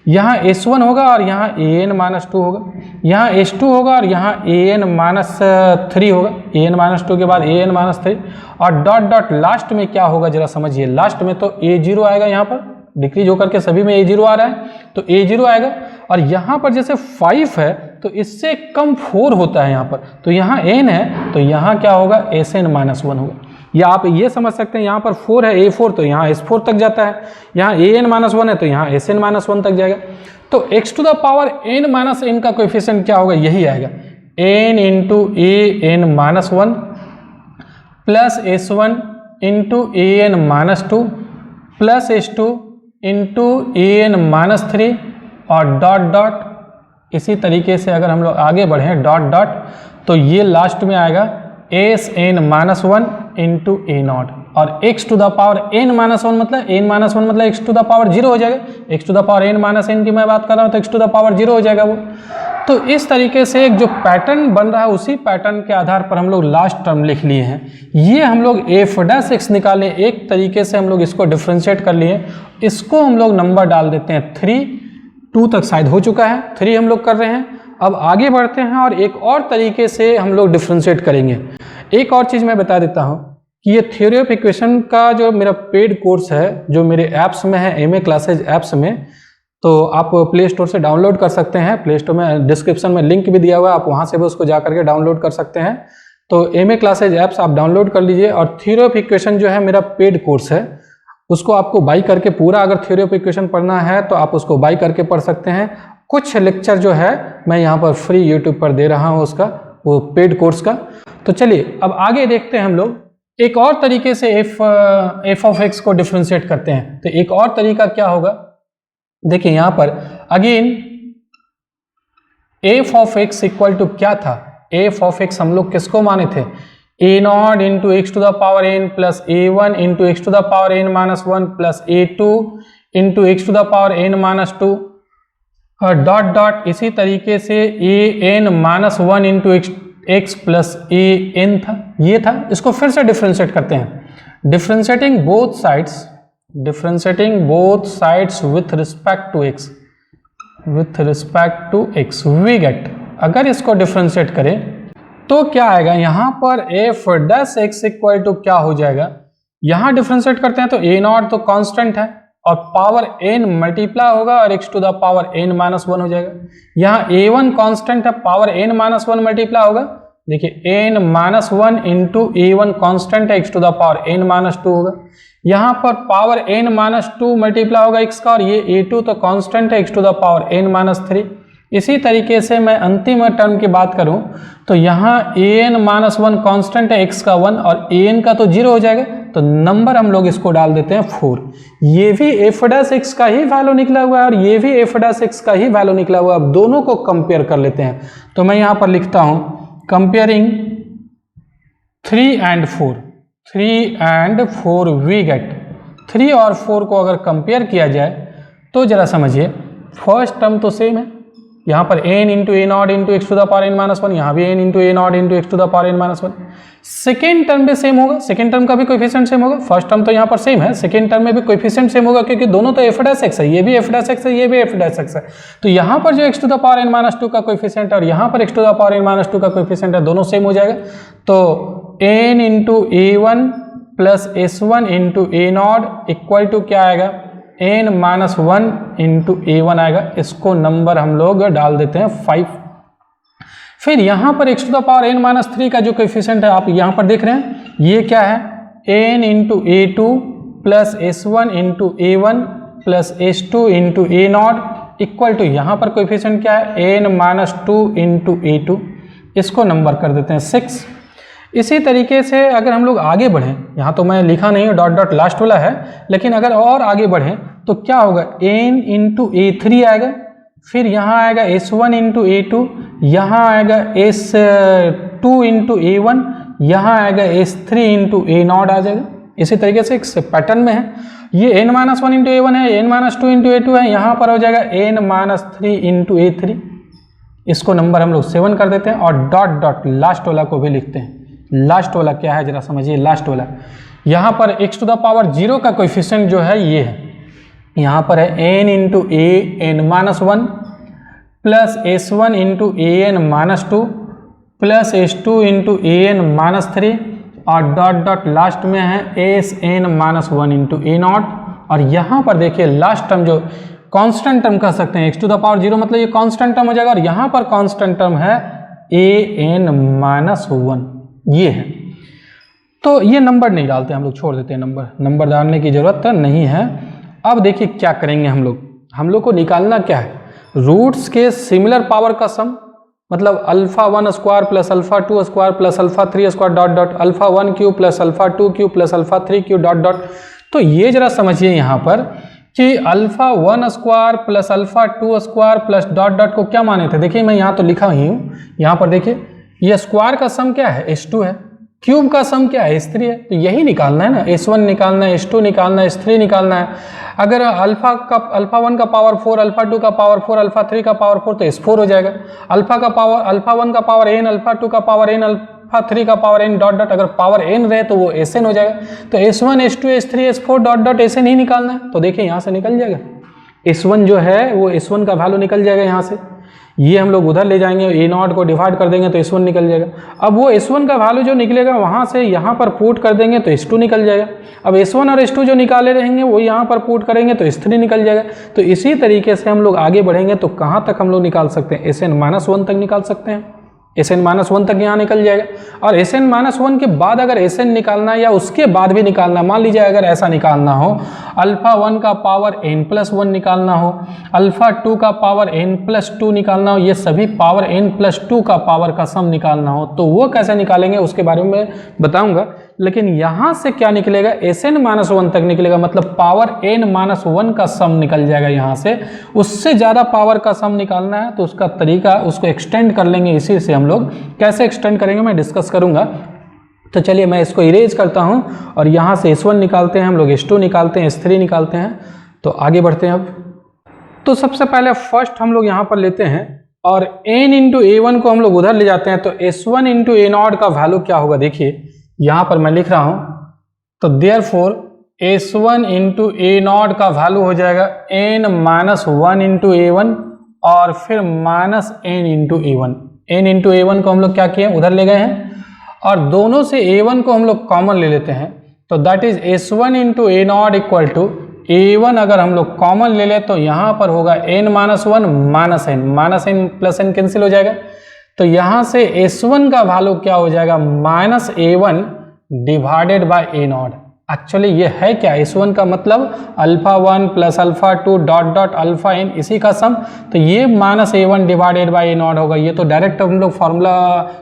यहाँ S1 होगा और यहाँ an-2 होगा, यहाँ S2 होगा और यहाँ an-3 होगा, an-2 के बाद an-3 और डॉट डॉट लास्ट में क्या होगा जरा समझिए, लास्ट में तो A0 आएगा, यहाँ पर डिक्रीज होकर के सभी में A0 आ रहा है तो A0 आएगा। और यहाँ पर जैसे 5 है तो इससे कम 4 होता है यहाँ पर, तो यहाँ n है तो यहाँ क्या होगा Sn-1 होगा। या आप ये समझ सकते हैं यहाँ पर 4 है A4 तो यहाँ S4 तक जाता है, यहाँ an-1 है तो यहाँ Sn-1 तक जाएगा। तो x to the power n minus n का कोएफिशिएंट क्या होगा, यही आएगा n into an-1 plus S1 into an-2 plus S2 into an-3 और डॉट डॉट। इसी तरीके से अगर हम लोग आगे बढ़ें डॉट डॉट तो ये लास्ट में आएगा Sn-1 इंटू a0 और x to the power n-1 मतलब n-1 मतलब x टू द पावर 0 हो जाएगा, x to the power n-n की मैं बात कर रहा हूँ तो x टू द पावर 0 हो जाएगा वो। तो इस तरीके से एक जो पैटर्न बन रहा है उसी पैटर्न के आधार पर हम लोग लास्ट टर्म लिख लिए हैं। ये हम लोग f' निकालें, एक तरीके से हम लोग इसको डिफ्रेंशिएट कर लिए, इसको हम लोग नंबर डाल देते हैं 3, 2 तक शायद हो चुका है, 3 हम लोग कर रहे हैं। अब आगे बढ़ते हैं और एक और तरीके से हम लोग डिफ्रेंशिएट करेंगे। एक और चीज़ मैं बता देता हूँ कि ये थ्योरी ऑफ इक्वेशन का जो मेरा पेड कोर्स है, जो मेरे ऐप्स में है, एमए क्लासेज ऐप्स में, तो आप प्ले स्टोर से डाउनलोड कर सकते हैं। प्ले स्टोर में डिस्क्रिप्शन में लिंक भी दिया हुआ है, आप वहाँ से भी उसको जा करके डाउनलोड कर सकते हैं। तो एमए क्लासेज ऐप्स आप डाउनलोड कर लीजिए और थ्योरी ऑफ इक्वेशन जो है मेरा पेड कोर्स है, उसको आपको बाई करके पूरा अगर थ्योरी ऑफ इक्वेशन पढ़ना है तो आप उसको बाई करके पढ़ सकते हैं। कुछ लेक्चर जो है मैं यहाँ पर फ्री यूट्यूब पर दे रहा हूँ उसका, वो पेड कोर्स का। तो चलिए अब आगे देखते हैं हम लोग एक और तरीके से f ऑफ x को डिफ्रेंशिएट करते हैं। तो एक और तरीका क्या होगा, देखिए यहाँ पर again f of x equal to क्या था, f ऑफ x हम लोग किसको माने थे, a0 into x to the power n plus a1 into x to the power n-1 plus a2 into x to the power n-2 dot dot. इसी तरीके से an-1 into x plus an था, ये था। इसको फिर से डिफ्रेंशिएट करते हैं, differentiating both sides with respect to x we get, अगर इसको डिफ्रेंशिएट करें तो क्या आएगा, यहाँ पर f' इक्वल टू क्या हो जाएगा, यहाँ डिफ्रेंशिएट करते हैं तो a0 तो कांस्टेंट है और पावर n मल्टीप्लाई होगा और x to the power n-1 हो जाएगा। यहाँ a1 कांस्टेंट है, पावर n-1 मल्टीप्लाई होगा, देखिए n-1 इंटू a1 कांस्टेंट है, x to the power n-2 होगा। यहाँ पर पावर n-2 मल्टीप्लाई होगा x का और ये a2 तो कांस्टेंट है, x to the power n-3। इसी तरीके से मैं अंतिम टर्म की बात करूं तो यहाँ an-1 कांस्टेंट है, x का 1 और an का तो 0 हो जाएगा, तो नंबर हम लोग इसको डाल देते हैं 4। ये भी f' का ही वैल्यू निकला हुआ है और ये भी f' का ही वैल्यू निकला हुआ है। अब दोनों को कंपेयर कर लेते हैं, तो मैं यहाँ पर लिखता हूँ कंपेयरिंग 3 and 4 वी गेट। 3 और 4 को अगर कंपेयर किया जाए तो जरा समझिए, फर्स्ट टर्म तो सेम है, यहाँ पर n into a0 into x to the power n-1, यहाँ भी n into a0 into x to the power n-1। Second term भी सेम होगा, सेकेंड टर्म का भी कोएफिशिएंट सेम होगा। फर्स्ट टर्म तो यहाँ पर सेम है, सेकेंड टर्म में भी कोएफिशिएंट सेम होगा क्योंकि दोनों तो f' है, ये भी f' है, ये भी f' है। तो यहाँ पर जो x to the power n-2 का कोएफिशिएंट है और यहाँ पर x to the power n-2 का कोएफिशिएंट है, दोनों सेम हो जाएगा। तो n into a1 plus s1 into a0 equal to क्या आएगा, n-1 इंटू a1 आएगा। इसको नंबर हम लोग डाल देते हैं 5। फिर यहाँ पर x to the power n-3 का जो कोएफिशिएंट है आप यहाँ पर देख रहे हैं, ये क्या है, n into a2 plus s1 into a1 plus s2 into a0 equal to यहाँ पर कोएफिशिएंट क्या है, n-2 इंटू a2। इसको नंबर कर देते हैं 6। इसी तरीके से अगर हम लोग आगे बढ़ें, यहाँ तो मैं लिखा नहीं हूँ, डॉट डॉट लास्ट वाला है, लेकिन अगर और आगे बढ़ें तो क्या होगा, n इंटू a3 आएगा, फिर यहाँ आएगा s1 इंटू a2, यहाँ आएगा S2 इंटू A1, यहाँ आएगा S3 इंटू A0 आ जाएगा। इसी तरीके से एक पैटर्न में है, ये n-1 इंटू A1 है, n-2 इंटू A2 है, यहाँ पर हो जाएगा n-3 इंटू A3। इसको नंबर हम लोग 7 कर देते हैं और डॉट डॉट लास्ट वाला को भी लिखते हैं। लास्ट वाला क्या है जरा समझिए, लास्ट वाला यहाँ पर x टू द पावर 0 का कोएफिशिएंट जो है ये है, यहाँ पर है n into an-1 plus S1 into an-2 plus S2 into an-3 और डॉट डॉट लास्ट में है Sn-1 इंटू A0। और यहाँ पर देखिए लास्ट टर्म जो कांस्टेंट टर्म कह सकते हैं, x टू द पावर 0 मतलब ये कांस्टेंट टर्म हो जाएगा, और यहाँ पर कांस्टेंट टर्म है an-1 ये है। तो ये नंबर नहीं डालते हम लोग, छोड़ देते हैं, नंबर डालने की जरूरत नहीं है। अब देखिए क्या करेंगे हम लोग को निकालना क्या है, रूट्स के सिमिलर पावर का सम, मतलब alpha 1 square plus alpha 2 square plus alpha 3 square dot dot alpha 1 cube plus alpha 2 cube plus alpha 3 cube dot dot. तो ये जरा समझिए यहाँ पर कि alpha 1 square plus alpha 2 square plus dot dot को क्या माने थे, देखिए मैं यहाँ तो लिखा ही हूँ, यहाँ पर देखिए ये स्क्वायर का सम क्या है S2 है, क्यूब का सम क्या है S3 है, तो यही निकालना है ना, S1 निकालना है, S2 निकालना है, S3 निकालना है। अगर अल्फा 1 का पावर 4, अल्फा 2 का पावर 4, अल्फा 3 का पावर 4 तो S4 हो जाएगा। अल्फा 1 का पावर n, अल्फा 2 का पावर n, अल्फा 3 का पावर n डॉट डॉट, अगर पावर n रहे तो वो Sn हो जाएगा। तो S1 S2 S3 S4 dot dot Sn ही निकालना है। तो देखिए यहाँ से निकल जाएगा S1 जो है वो S1 का वैल्यू निकल जाएगा यहाँ से, ये हम लोग उधर ले जाएंगे, A0 को डिवाइड कर देंगे तो S1 निकल जाएगा। अब वो S1 का वैल्यू जो निकलेगा वहाँ से यहाँ पर पुट कर देंगे तो S2 निकल जाएगा। अब S1 और S2 जो निकाले रहेंगे वो यहाँ पर पुट करेंगे तो S3 निकल जाएगा। तो इसी तरीके से हम लोग आगे बढ़ेंगे तो कहाँ तक हम लोग निकाल सकते हैं, Sn-1 तक निकाल सकते हैं, Sn-1 तक यहाँ निकल जाएगा। और Sn-1 के बाद अगर Sn निकालना है या उसके बाद भी निकालना, मान लीजिए अगर ऐसा निकालना हो, अल्फा 1 का पावर n+1 निकालना हो, अल्फा 2 का पावर n+2 निकालना हो, ये सभी पावर n+2 का पावर का सम निकालना हो, तो वो कैसे निकालेंगे उसके बारे में बताऊंगा। लेकिन यहाँ से क्या निकलेगा, Sn-1 तक निकलेगा, मतलब पावर n-1 का सम निकल जाएगा यहाँ से। उससे ज़्यादा पावर का सम निकालना है तो उसका तरीका, उसको एक्सटेंड कर लेंगे, इसी से हम लोग कैसे एक्सटेंड करेंगे मैं डिस्कस करूँगा। तो चलिए मैं इसको इरेज करता हूँ और यहाँ से S1 निकालते हैं हम लोग, S2 निकालते हैं, S3 निकालते हैं। तो आगे बढ़ते हैं अब। तो सबसे पहले फर्स्ट हम लोग यहाँ पर लेते हैं और n इंटू A1 को हम लोग उधर ले जाते हैं, तो S1 इंटू A0 का वैल्यू क्या होगा, देखिए यहाँ पर मैं लिख रहा हूँ। तो देयरफॉर S1 इंटू A0 का वैल्यू हो जाएगा n-1 इंटू A1 और फिर minus n into A1। n into A1 को हम लोग क्या किए, उधर ले गए हैं और दोनों से A1 को हम लोग कॉमन ले लेते हैं। तो that is S1 into A0 equal to A1 अगर हम लोग कॉमन ले लें तो यहाँ पर होगा n-1 minus n plus n cancel हो जाएगा। तो यहाँ से S1 का वैल्यू क्या हो जाएगा, minus A1 divided by A0। Actually ये है क्या, S1 का मतलब alpha 1 plus alpha 2 dot dot alpha n, इसी का सम। तो ये minus A1 divided by A0 होगा। ये तो डायरेक्ट हम लोग फार्मूला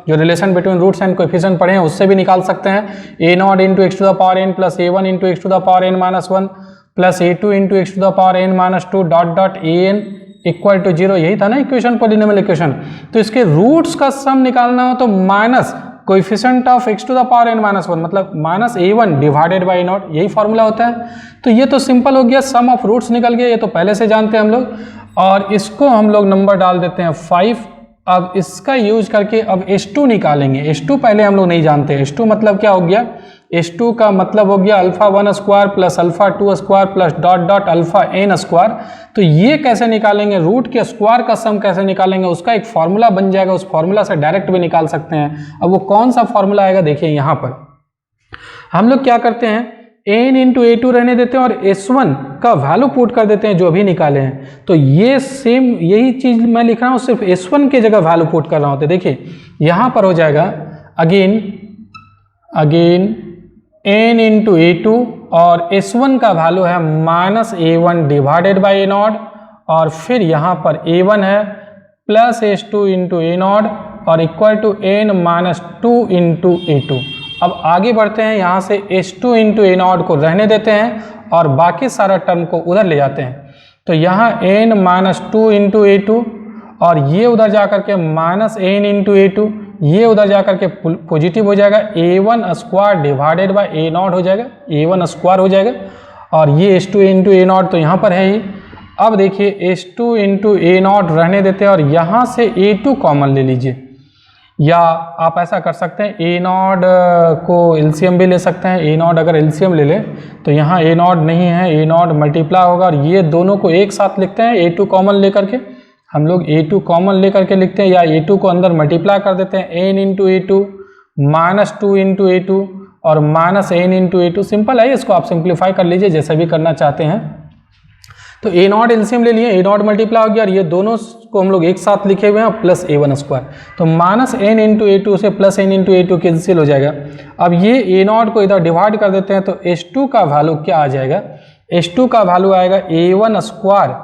जो relation between roots and coefficient पढ़े हैं उससे भी निकाल सकते हैं। A0 into x to the power n plus A1 into x to the power n minus 1 plus A2 into x to the power n minus 2 dot dot an equal to 0। यही था ना इक्वेशन, पॉलिनोमियल इक्वेशन। तो इसके roots का सम निकालना हो तो minus coefficient of x to the power n minus 1 मतलब minus A1 divided by A0, यही फॉर्मूला होता है। तो ये तो सिंपल हो गया, सम ऑफ रूट्स निकल गया, ये तो पहले से जानते हैं हम लोग। और इसको हम लोग नंबर डाल देते हैं 5। अब इसका यूज करके अब S2 निकालेंगे। S2 पहले हम लोग नहीं जानते, S2 मतलब क्या हो गया, S2 का मतलब हो गया alpha 1 square plus alpha 2 square plus dot dot alpha n square. तो ये कैसे निकालेंगे, रूट के स्क्वायर का सम कैसे निकालेंगे, उसका एक फॉर्मूला बन जाएगा, उस फॉर्मूला से डायरेक्ट भी निकाल सकते हैं। अब वो कौन सा फॉर्मूला आएगा, देखिए यहाँ पर हम लोग क्या करते हैं, n इंटू A2 रहने देते हैं और S1 का वैल्यू पुट कर देते हैं जो अभी निकाले हैं। तो ये सेम यही चीज़ मैं लिख रहा हूँ, सिर्फ S1 की जगह वैल्यू पुट कर रहा हूँ। तो देखिए यहाँ पर हो जाएगा अगेन n इंटू A2 और S1 का वैल्यू है minus A1 divided by A0 और फिर यहाँ पर A1 है प्लस S2 इंटू A0 और equal to n minus 2 into A2। अब आगे बढ़ते हैं, यहाँ से S2 इंटू A0 को रहने देते हैं और बाकी सारा टर्म को उधर ले जाते हैं। तो यहाँ n माइनस 2 इंटू A2 और ये उधर जा करके माइनस एन इंटू ए टू, ये उधर जा करके पॉजिटिव हो जाएगा, A1 square divided by a nought हो जाएगा, A1 स्क्वायर हो जाएगा। और ये H2 इंटू ए नॉट तो यहाँ पर है ही। अब देखिए H2 इंटू ए नॉट रहने देते हैं और यहाँ से A2 कॉमन ले लीजिए, या आप ऐसा कर सकते हैं ए नॉट को एलसीएम भी ले सकते हैं। ए नॉट अगर एलसीएम ले लें तो यहाँ ए नॉट नहीं है, ए नॉट मल्टीप्लाई होगा और ये दोनों को एक साथ लिखते हैं, A2 कॉमन लेकर के हम लोग A2 कॉमन लेकर के लिखते हैं, या A2 को अंदर मल्टीप्लाई कर देते हैं, एन इंटू ए टू माइनस 2 इंटू ए टू और माइनस एन इंटू ए टू। सिंपल है, इसको आप सिंप्लीफाई कर लीजिए जैसे भी करना चाहते हैं। तो ए नॉट एलसीएम ले लिए, ए नॉट मल्टीप्लाई हो गया और ये दोनों को हम लोग एक साथ लिखे हुए हैं प्लस A1 स्क्वायर, तो माइनस एन इंटू ए टू से प्लस एन इंटू ए टू कैंसिल हो जाएगा। अब ये ए नॉट को इधर डिवाइड कर देते हैं तो H2 का वैल्यू क्या आ जाएगा, H2 का वैल्यू आएगा A1 स्क्वायर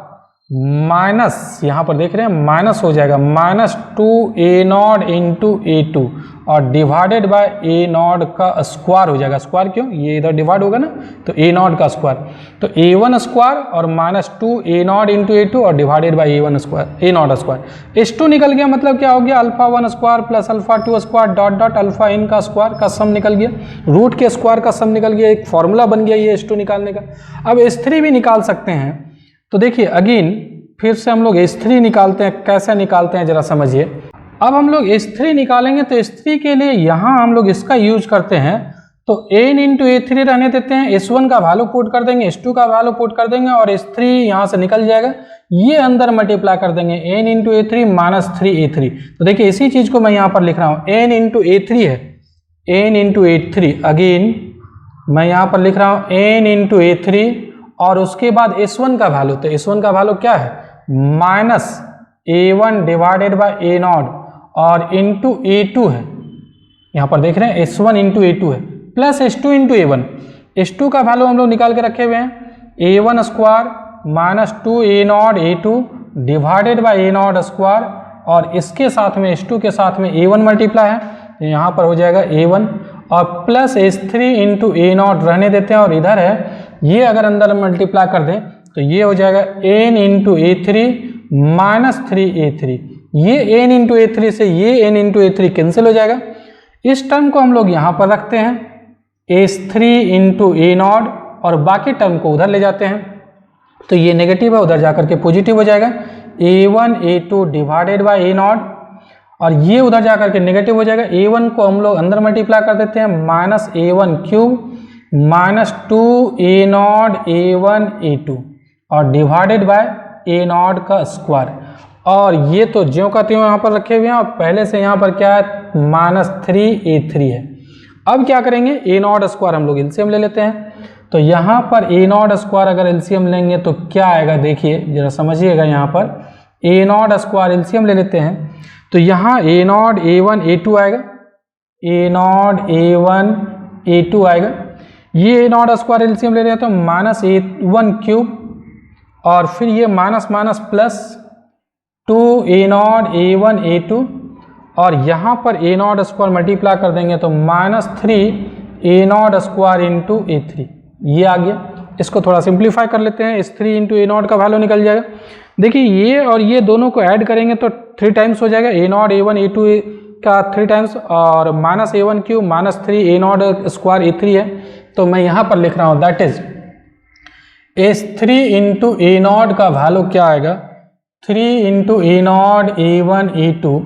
माइनस, यहाँ पर देख रहे हैं माइनस हो जाएगा, माइनस 2A0 इंटू A2 और डिवाइडेड बाय A0 का स्क्वायर हो जाएगा। स्क्वायर क्यों, ये इधर डिवाइड होगा ना, तो A0 का स्क्वायर, तो A1 स्क्वायर और माइनस 2A0 इंटू A2 और divided by A1 square, A0 square. H2 निकल गया, मतलब क्या हो गया, alpha 1 square plus alpha 2 square dot dot alpha n का स्क्वायर का सम निकल गया, रूट के स्क्वायर का सम निकल गया, एक फॉर्मूला बन गया ये H2 निकालने का। अब H3 भी निकाल सकते हैं, तो देखिए अगेन फिर से हम लोग H3 निकालते हैं, कैसे निकालते हैं जरा समझिए। अब हम लोग H3 निकालेंगे तो H3 के लिए यहाँ हम लोग इसका यूज करते हैं, तो n इंटू A3 रहने देते हैं, S1 का वैल्यू पुट कर देंगे, S2 का वैल्यू पुट कर देंगे और S3 यहाँ से निकल जाएगा, ये अंदर मल्टीप्लाई कर देंगे, n into A3 minus 3A3। तो देखिए इसी चीज़ को मैं यहाँ पर लिख रहा हूँ, n इंटू A3 है, n इंटू A3, अगेन मैं यहाँ पर लिख रहा हूँ n इंटू A3 और उसके बाद S1 का वैल्यू, तो S1 का वैल्यू क्या है, minus A1 divided by A0 और इंटू A2 है, यहाँ पर देख रहे हैं S1 इंटू A2 है, plus S2 into A1। S2 का वैल्यू हम लोग निकाल के रखे हुए हैं, A1 square minus 2A0 A2 divided by A0 square और इसके साथ में S2 के साथ में A1 मल्टीप्लाई है, तो यहाँ पर हो जाएगा A1 और प्लस S3 इंटू A0 रहने देते हैं और इधर है, ये अगर अंदर मल्टीप्लाई कर दें तो ये हो जाएगा n into A3 minus 3A3, ये n इंटू A3 से ये n इंटू A3 कैंसिल हो जाएगा। इस टर्म को हम लोग यहाँ पर रखते हैं S3 इंटू A0 और बाकी टर्म को उधर ले जाते हैं, तो ये नेगेटिव है, उधर जाकर के पॉजिटिव हो जाएगा, A1 A2 divided by A0 और ये उधर जाकर के नेगेटिव हो जाएगा। A1 को हम लोग अंदर मल्टीप्लाई कर देते हैं, minus A1 cube minus 2A0 A1 A2 और डिवाइडेड बाय A0 का स्क्वायर, और ये तो ज्यों का त्यों यहाँ पर रखे हुए हैं और पहले से यहाँ पर क्या है, माइनस 3A3 है। अब क्या करेंगे, A0 स्क्वायर हम लोग एलसीएम ले लेते हैं, तो यहाँ पर A0 स्क्वायर अगर एलसीएम लेंगे तो क्या आएगा, देखिए जरा समझिएगा, यहाँ पर A0 स्क्वायर एलसीएम ले लेते हैं तो यहाँ A0 A1 A2 आएगा, A0 A1 A2 आएगा, ये A0 स्क्वायर एलसीएम ले रहे हैं तो माइनस A1 क्यूब और फिर ये minus minus plus 2A0 A1 A2 और यहाँ पर A0 स्क्वायर मल्टीप्लाई कर देंगे तो minus 3A0 square into A3, ये आ गया। इसको थोड़ा सिंप्लीफाई कर लेते हैं, इस 3 इंटू A0 का वैल्यू निकल जाएगा। देखिए ये और ये दोनों को ऐड करेंगे तो 3 टाइम्स हो जाएगा, A0 A1 A2 का 3 टाइम्स और minus A1 cube minus 3A0 square A3 है, तो मैं यहाँ पर लिख रहा हूँ that is S3 into A0 का वैल्यू क्या आएगा, 3 into A0 A1 A2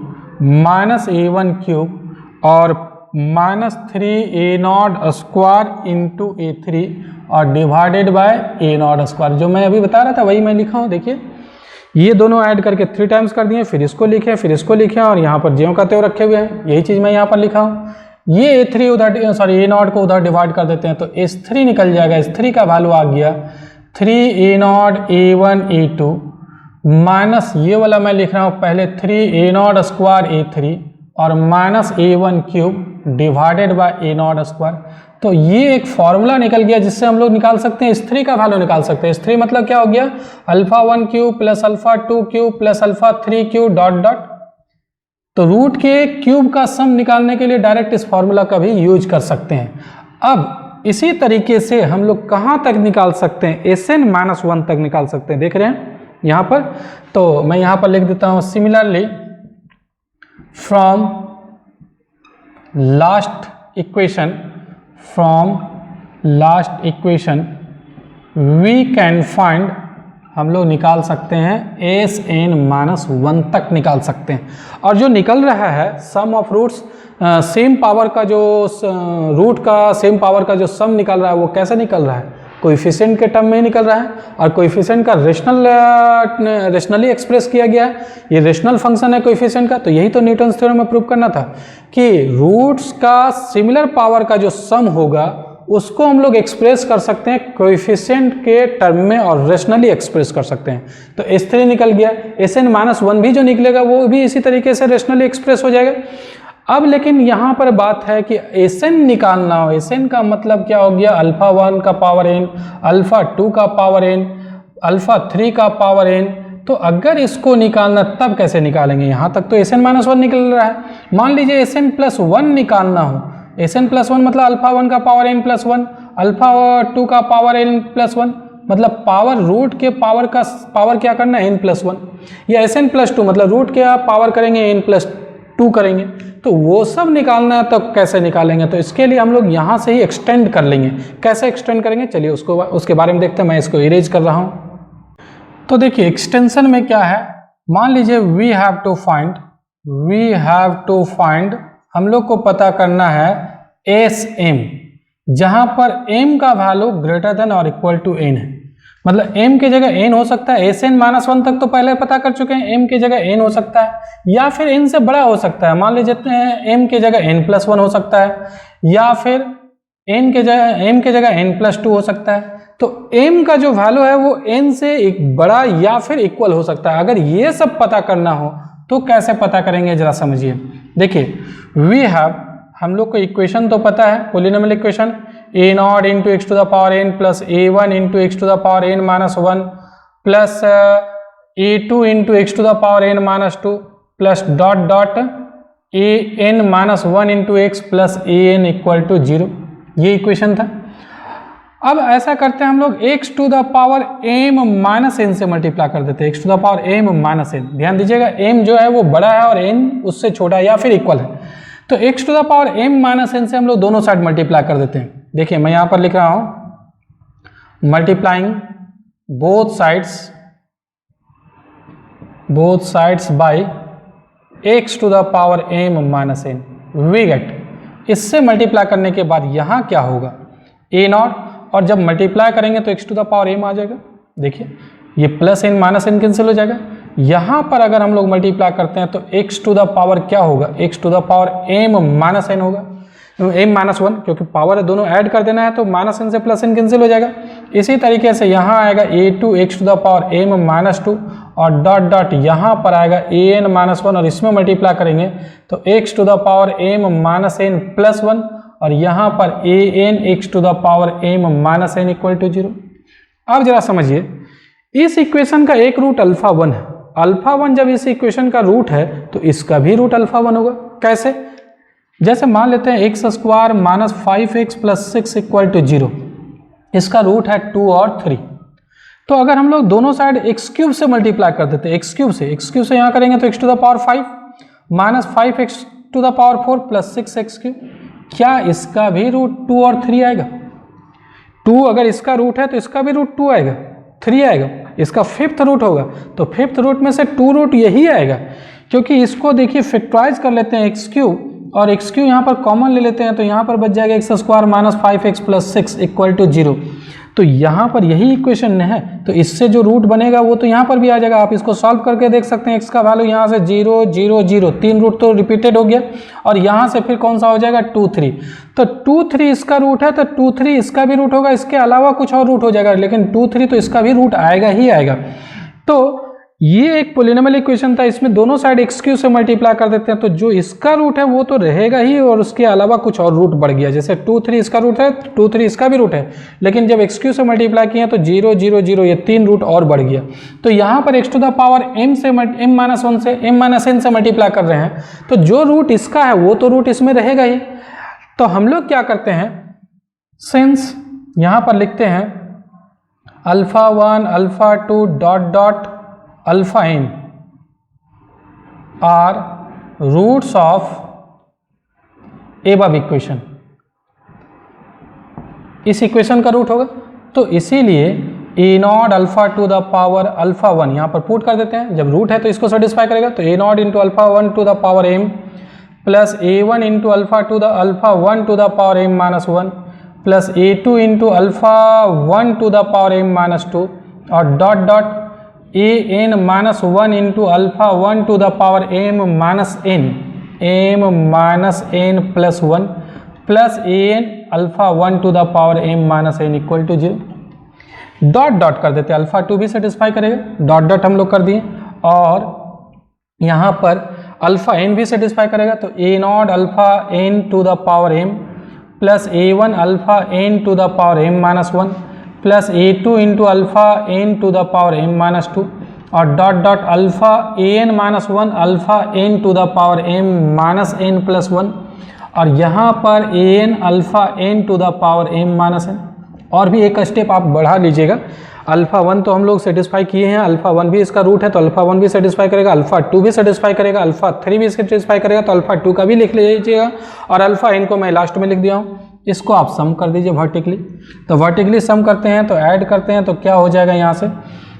minus A1 cube और minus 3A0 square into A3 और डिवाइडेड बाय A0 स्क्वायर, जो मैं अभी बता रहा था वही मैं लिखा हूँ। देखिए ये दोनों ऐड करके 3 टाइम्स कर दिए, फिर इसको लिखे, फिर इसको लिखे और यहाँ पर ज्यों का त्यों रखे हुए हैं, यही चीज़ मैं यहाँ पर लिखा हूँ। ये A3 उधर, सॉरी A0 को उधर डिवाइड कर देते हैं तो S3 निकल जाएगा, S3 का वैल्यू आ गया 3A0 A1 A2 माइनस ये वाला मैं लिख रहा हूँ पहले 3A0 स्क्वायर A3 और minus A1 cube divided by A0 square. तो ये एक फॉर्मूला निकल गया जिससे हम लोग निकाल सकते हैं S3 का वैल्यू निकाल सकते हैं। S3 मतलब क्या हो गया, alpha 1 cube plus alpha 2 cube plus alpha 3 cube dot dot. तो रूट के क्यूब का सम निकालने के लिए डायरेक्ट इस फॉर्मूला का भी यूज कर सकते हैं। अब इसी तरीके से हम लोग कहाँ तक निकाल सकते हैं, Sn-1 तक निकाल सकते हैं। देख रहे हैं यहाँ पर, तो मैं यहाँ पर लिख देता हूँ similarly from last equation we can find, हम लोग निकाल सकते हैं Sn-1 तक निकाल सकते हैं। और जो निकल रहा है सम ऑफ रूट्स, सेम पावर का जो रूट का सेम पावर का जो सम निकल रहा है वो कैसे निकल रहा है, कोएफिशिएंट के टर्म में ही निकल रहा है। और कोएफिशिएंट का रेशनली एक्सप्रेस किया गया है, ये रेशनल फंक्शन है कोएफिशिएंट का। तो यही तो न्यूटन्स थ्योरम में प्रूव करना था कि रूट्स का सिमिलर पावर का जो सम होगा उसको हम लोग एक्सप्रेस कर सकते हैं कोएफिशिएंट के टर्म में और रेशनली एक्सप्रेस कर सकते हैं। तो S3 निकल गया, Sn-1 भी जो निकलेगा वो भी इसी तरीके से रेशनली एक्सप्रेस हो जाएगा। अब लेकिन यहाँ पर बात है कि Sn निकालना हो, Sn का मतलब क्या हो गया, अल्फा 1 का पावर n, अल्फा 2 का पावर n, अल्फा 3 का पावर n। तो अगर इसको निकालना तब कैसे निकालेंगे, यहाँ तक तो Sn-1 निकल रहा है। मान लीजिए Sn+1 निकालना हो, Sn+1 मतलब अल्फा 1 का पावर n+1, अल्फा 2 का पावर n+1, मतलब पावर रूट के पावर क्या करना है n+1, या Sn+2 मतलब रूट के पावर करेंगे n+2 करेंगे। तो वो सब निकालना है तो कैसे निकालेंगे, तो इसके लिए हम लोग यहाँ से ही एक्सटेंड कर लेंगे। कैसे एक्सटेंड करेंगे चलिए उसके बारे में देखते हैं। मैं इसको इरेज कर रहा हूँ। तो देखिए एक्सटेंशन में क्या है, मान लीजिए वी हैव टू फाइंड हम लोग को पता करना है Sm, जहां पर m का वैल्यू ग्रेटर देन और इक्वल टू n है। मतलब m की जगह n हो सकता है, Sn-1 तक तो पहले पता कर चुके हैं, m की जगह n हो सकता है, या फिर n से बड़ा हो सकता है। मान लीजिए m की जगह n+1 हो सकता है, या फिर m की जगह n+2 हो सकता है। तो m का जो वैल्यू है वो n से एक बड़ा या फिर इक्वल हो सकता है। अगर ये सब पता करना हो तो कैसे पता करेंगे जरा समझिए। देखिए वी हैव, हम लोग को इक्वेशन तो पता है, polynomial equation a0 into x to the power n plus a1 into x to the power n-1 plus a2 into x to the power n-2 plus dot dot an-1 into x plus an equal to 0, ये equation था। अब ऐसा करते हैं हम लोग x to the power m-n से multiply कर देते हैं, x to the power m-n। ध्यान दीजिएगा m जो है वो बड़ा है और n उससे छोटा है या फिर इक्वल है। तो x to the power m-n से हम लोग दोनों साइड मल्टीप्लाई कर देते हैं। देखिए मैं यहाँ पर लिख रहा हूँ multiplying both sides by x to the power m-n we get. इससे मल्टीप्लाई करने के बाद यहाँ क्या होगा a0, और जब मल्टीप्लाई करेंगे तो x to the power m आ जाएगा। देखिए ये plus n minus n cancel हो जाएगा। यहाँ पर अगर हम लोग मल्टीप्लाई करते हैं तो x टू द पावर क्या होगा, x to the power m-n होगा, m-1, क्योंकि पावर दोनों ऐड कर देना है तो -n से +n कैंसिल हो जाएगा। इसी तरीके से यहाँ आएगा a2 x to the power m-2 और डॉट डॉट यहाँ पर आएगा an-1 और इसमें मल्टीप्लाई करेंगे तो x to the power m-n+1 और यहाँ पर an x to the power m-n equal to 0। अब जरा समझिए, इस इक्वेशन का एक रूट अल्फा 1 है। अल्फा 1 जब इस इक्वेशन का रूट है तो इसका भी रूट अल्फा 1 होगा। कैसे, जैसे मान लेते हैं x² - 5x + 6 इक्वल टू 0, इसका रूट है 2 और 3। तो अगर हम लोग दोनों साइड x³ से मल्टीप्लाई कर देते हैं, x³ से यहाँ करेंगे तो x to the power 5 minus 5x to the power 4 plus 6x³, क्या इसका भी रूट 2 और 3 आएगा? 2 अगर इसका रूट है तो इसका भी रूट 2 आएगा, 3 आएगा, इसका 5th रूट होगा तो 5th रूट में से 2 रूट यही आएगा। क्योंकि इसको देखिए फैक्टराइज कर लेते हैं x³ और x³ यहाँ पर कॉमन ले लेते हैं तो यहाँ पर बच जाएगा x² - 5x + 6 इक्वल टू 0। तो यहाँ पर यही इक्वेशन है, तो इससे जो रूट बनेगा वो तो यहाँ पर भी आ जाएगा। आप इसको सॉल्व करके देख सकते हैं, x का वैल्यू यहाँ से 0 0 0 3 रूट तो रिपीटेड हो गया और यहाँ से फिर कौन सा हो जाएगा 2 3। तो 2 3 इसका रूट है तो 2 3 इसका भी रूट होगा, इसके अलावा कुछ और रूट हो जाएगा, लेकिन 2 3 तो इसका भी रूट आएगा ही आएगा। तो ये एक पोलिनोमियल इक्वेशन था, इसमें दोनों साइड x³ से मल्टीप्लाई कर देते हैं तो जो इसका रूट है वो तो रहेगा ही और उसके अलावा कुछ और रूट बढ़ गया। जैसे 2 3 इसका रूट है, 2 3 इसका भी रूट है, लेकिन जब x³ से मल्टीप्लाई किया तो 0 0 0 ये 3 रूट और बढ़ गया। तो यहाँ पर x to the power m-1 से m-n से मल्टीप्लाई कर रहे हैं तो जो रूट इसका है वो तो रूट इसमें रहेगा ही। तो हम लोग क्या करते हैं, सिंस यहाँ पर लिखते हैं alpha 1 alpha 2 dot dot alpha N are roots of above equation, इस इक्वेशन का रूट होगा। तो इसीलिए A naught alpha to the power alpha 1 यहाँ पर पुट कर देते हैं, जब रूट है तो इसको सेटिस्फाई करेगा। तो A not into alpha 1 to the power M plus A 1 into alpha to the alpha 1 to the power M minus 1 plus A 2 into alpha 1 to the power M minus 2 और dot dot A N minus 1 into alpha 1 to the power M minus N plus 1 plus A N alpha 1 to the power M minus N equal to 0। Dot dot कर देते, alpha 2 भी satisfy करेगा, dot dot हम लोग कर दिए। और यहाँ पर अल्फा एन भी सेटिस्फाई करेगा, तो A naught alpha N to the power M plus A 1 alpha N to the power M minus 1 plus A 2 into alpha N to the power M minus 2 और dot dot alpha A N minus 1 alpha N to the power M minus N plus 1 और यहाँ पर A N alpha N to the power M minus N. और भी एक step आप बढ़ा लीजिएगा, अल्फा 1 तो हम लोग सेटिस्फाई किए हैं, अल्फा 1 भी इसका रूट है तो अल्फा 1 भी सेटिस्फाई करेगा, अल्फा 2 भी सेटिस्फाई करेगा, अल्फा 3 भी सेटिस्फाई करेगा, तो अल्फा 2 का भी लिख लीजिएगा। और अल्फा एन को मैं लास्ट में लिख दिया हूँ, इसको आप सम कर दीजिए वर्टिकली। तो वर्टिकली सम करते हैं तो ऐड करते हैं तो क्या हो जाएगा, यहाँ से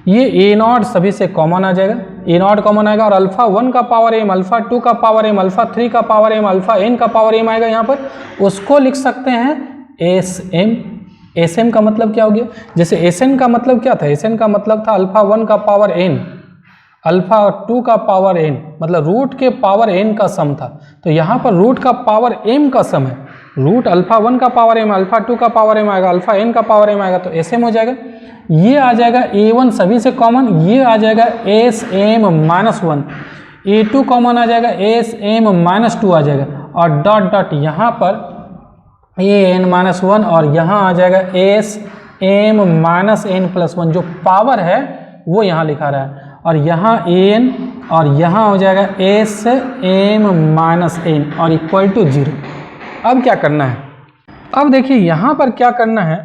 ये ए नॉट सभी से कॉमन आ जाएगा, ए नॉट कॉमन आएगा और अल्फा 1 का पावर एम, अल्फा 2 का पावर एम, अल्फा 3 का पावर एम, अल्फा एन का पावर एम आएगा यहाँ पर, उसको लिख सकते हैं एस एम। एस एम का मतलब क्या हो गया, जैसे एस एन का मतलब क्या था, एस एन का मतलब था अल्फा 1 का पावर एन, अल्फा 2 का पावर एन, मतलब रूट के पावर एन का सम था। तो यहाँ पर रूट का पावर एम का सम है, रूट अल्फा 1 का पावर एम, अल्फा 2 का पावर एम आएगा, अल्फा एन का पावर एम आएगा, तो एस एम हो जाएगा। ये आ जाएगा A1 सभी से कॉमन, ये आ जाएगा S M minus 1, A2 common आ जाएगा, एस एम माइनस 2 आ जाएगा और डॉट डॉट यहाँ पर ए एन माइनस 1 और यहाँ आ जाएगा S M minus N plus 1, जो पावर है वो यहाँ लिखा रहा है, और यहाँ ए एन और यहाँ हो जाएगा एस एम माइनस एन और इक्वल टू 0। अब क्या करना है, अब देखिए यहाँ पर क्या करना है,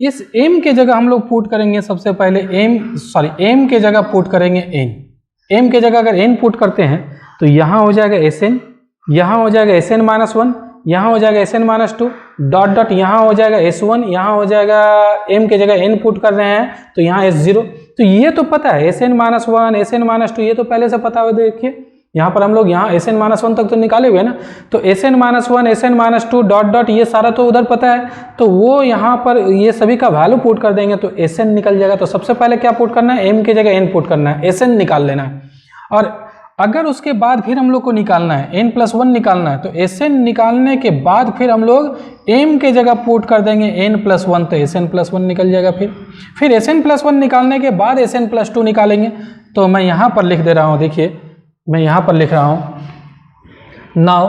इस m के जगह हम लोग पुट करेंगे सबसे पहले m के जगह पुट करेंगे n, m के जगह अगर n पुट करते हैं तो यहाँ हो जाएगा Sn, यहाँ हो जाएगा Sn माइनस 1, यहाँ हो जाएगा Sn माइनस 2, डॉट डॉट यहाँ हो जाएगा S1, यहाँ हो जाएगा m के जगह n पुट कर रहे हैं तो यहाँ S0। तो ये तो पता है Sn माइनस 1 Sn माइनस 2, ये तो पहले से पता हुआ, देखिए यहाँ पर हम लोग यहाँ Sn माइनस 1 तक तो निकाले हुए ना, तो Sn minus 1 Sn minus 2 dot dot ये सारा तो उधर पता है, तो वो यहाँ पर ये सभी का वैल्यू पुट कर देंगे तो Sn निकल जाएगा। तो सबसे पहले क्या पुट करना है, m के जगह n पुट करना है, Sn निकाल लेना है। और अगर उसके बाद फिर हम लोग को निकालना है n प्लस 1 निकालना है, तो Sn निकालने के बाद फिर हम लोग m के जगह पुट कर देंगे n प्लस 1, तो Sn प्लस 1 निकल जाएगा। फिर Sn प्लस 1 निकालने के बाद Sn प्लस 2 निकालेंगे। तो मैं यहाँ पर लिख दे रहा हूँ, देखिए मैं यहाँ पर लिख रहा हूँ, now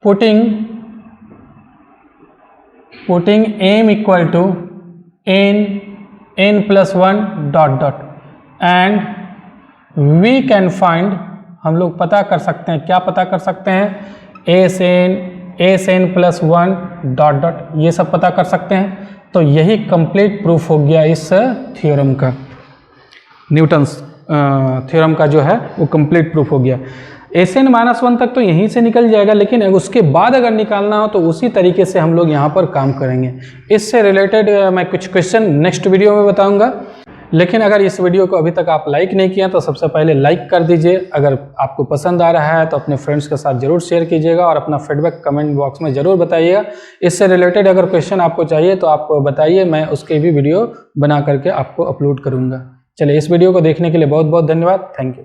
putting m equal to n plus 1 dot dot and we can find, हम लोग पता कर सकते हैं, क्या पता कर सकते हैं, Sn प्लस 1 डॉट डॉट, ये सब पता कर सकते हैं। तो यही कंप्लीट प्रूफ हो गया इस थ्योरम का, न्यूटन्स थ्योरम का जो है वो कंप्लीट प्रूफ हो गया। Sn माइनस 1 तक तो यहीं से निकल जाएगा, लेकिन उसके बाद अगर निकालना हो तो उसी तरीके से हम लोग यहाँ पर काम करेंगे। इससे रिलेटेड मैं कुछ क्वेश्चन नेक्स्ट वीडियो में बताऊँगा। लेकिन अगर इस वीडियो को अभी तक आप लाइक नहीं किया तो सबसे पहले लाइक कर दीजिए। अगर आपको पसंद आ रहा है तो अपने फ्रेंड्स के साथ ज़रूर शेयर कीजिएगा और अपना फीडबैक कमेंट बॉक्स में ज़रूर बताइएगा। इससे रिलेटेड अगर क्वेश्चन आपको चाहिए तो आप बताइए, मैं उसके भी वीडियो बना करके आपको अपलोड करूँगा। चलिए, इस वीडियो को देखने के लिए बहुत बहुत धन्यवाद। Thank you.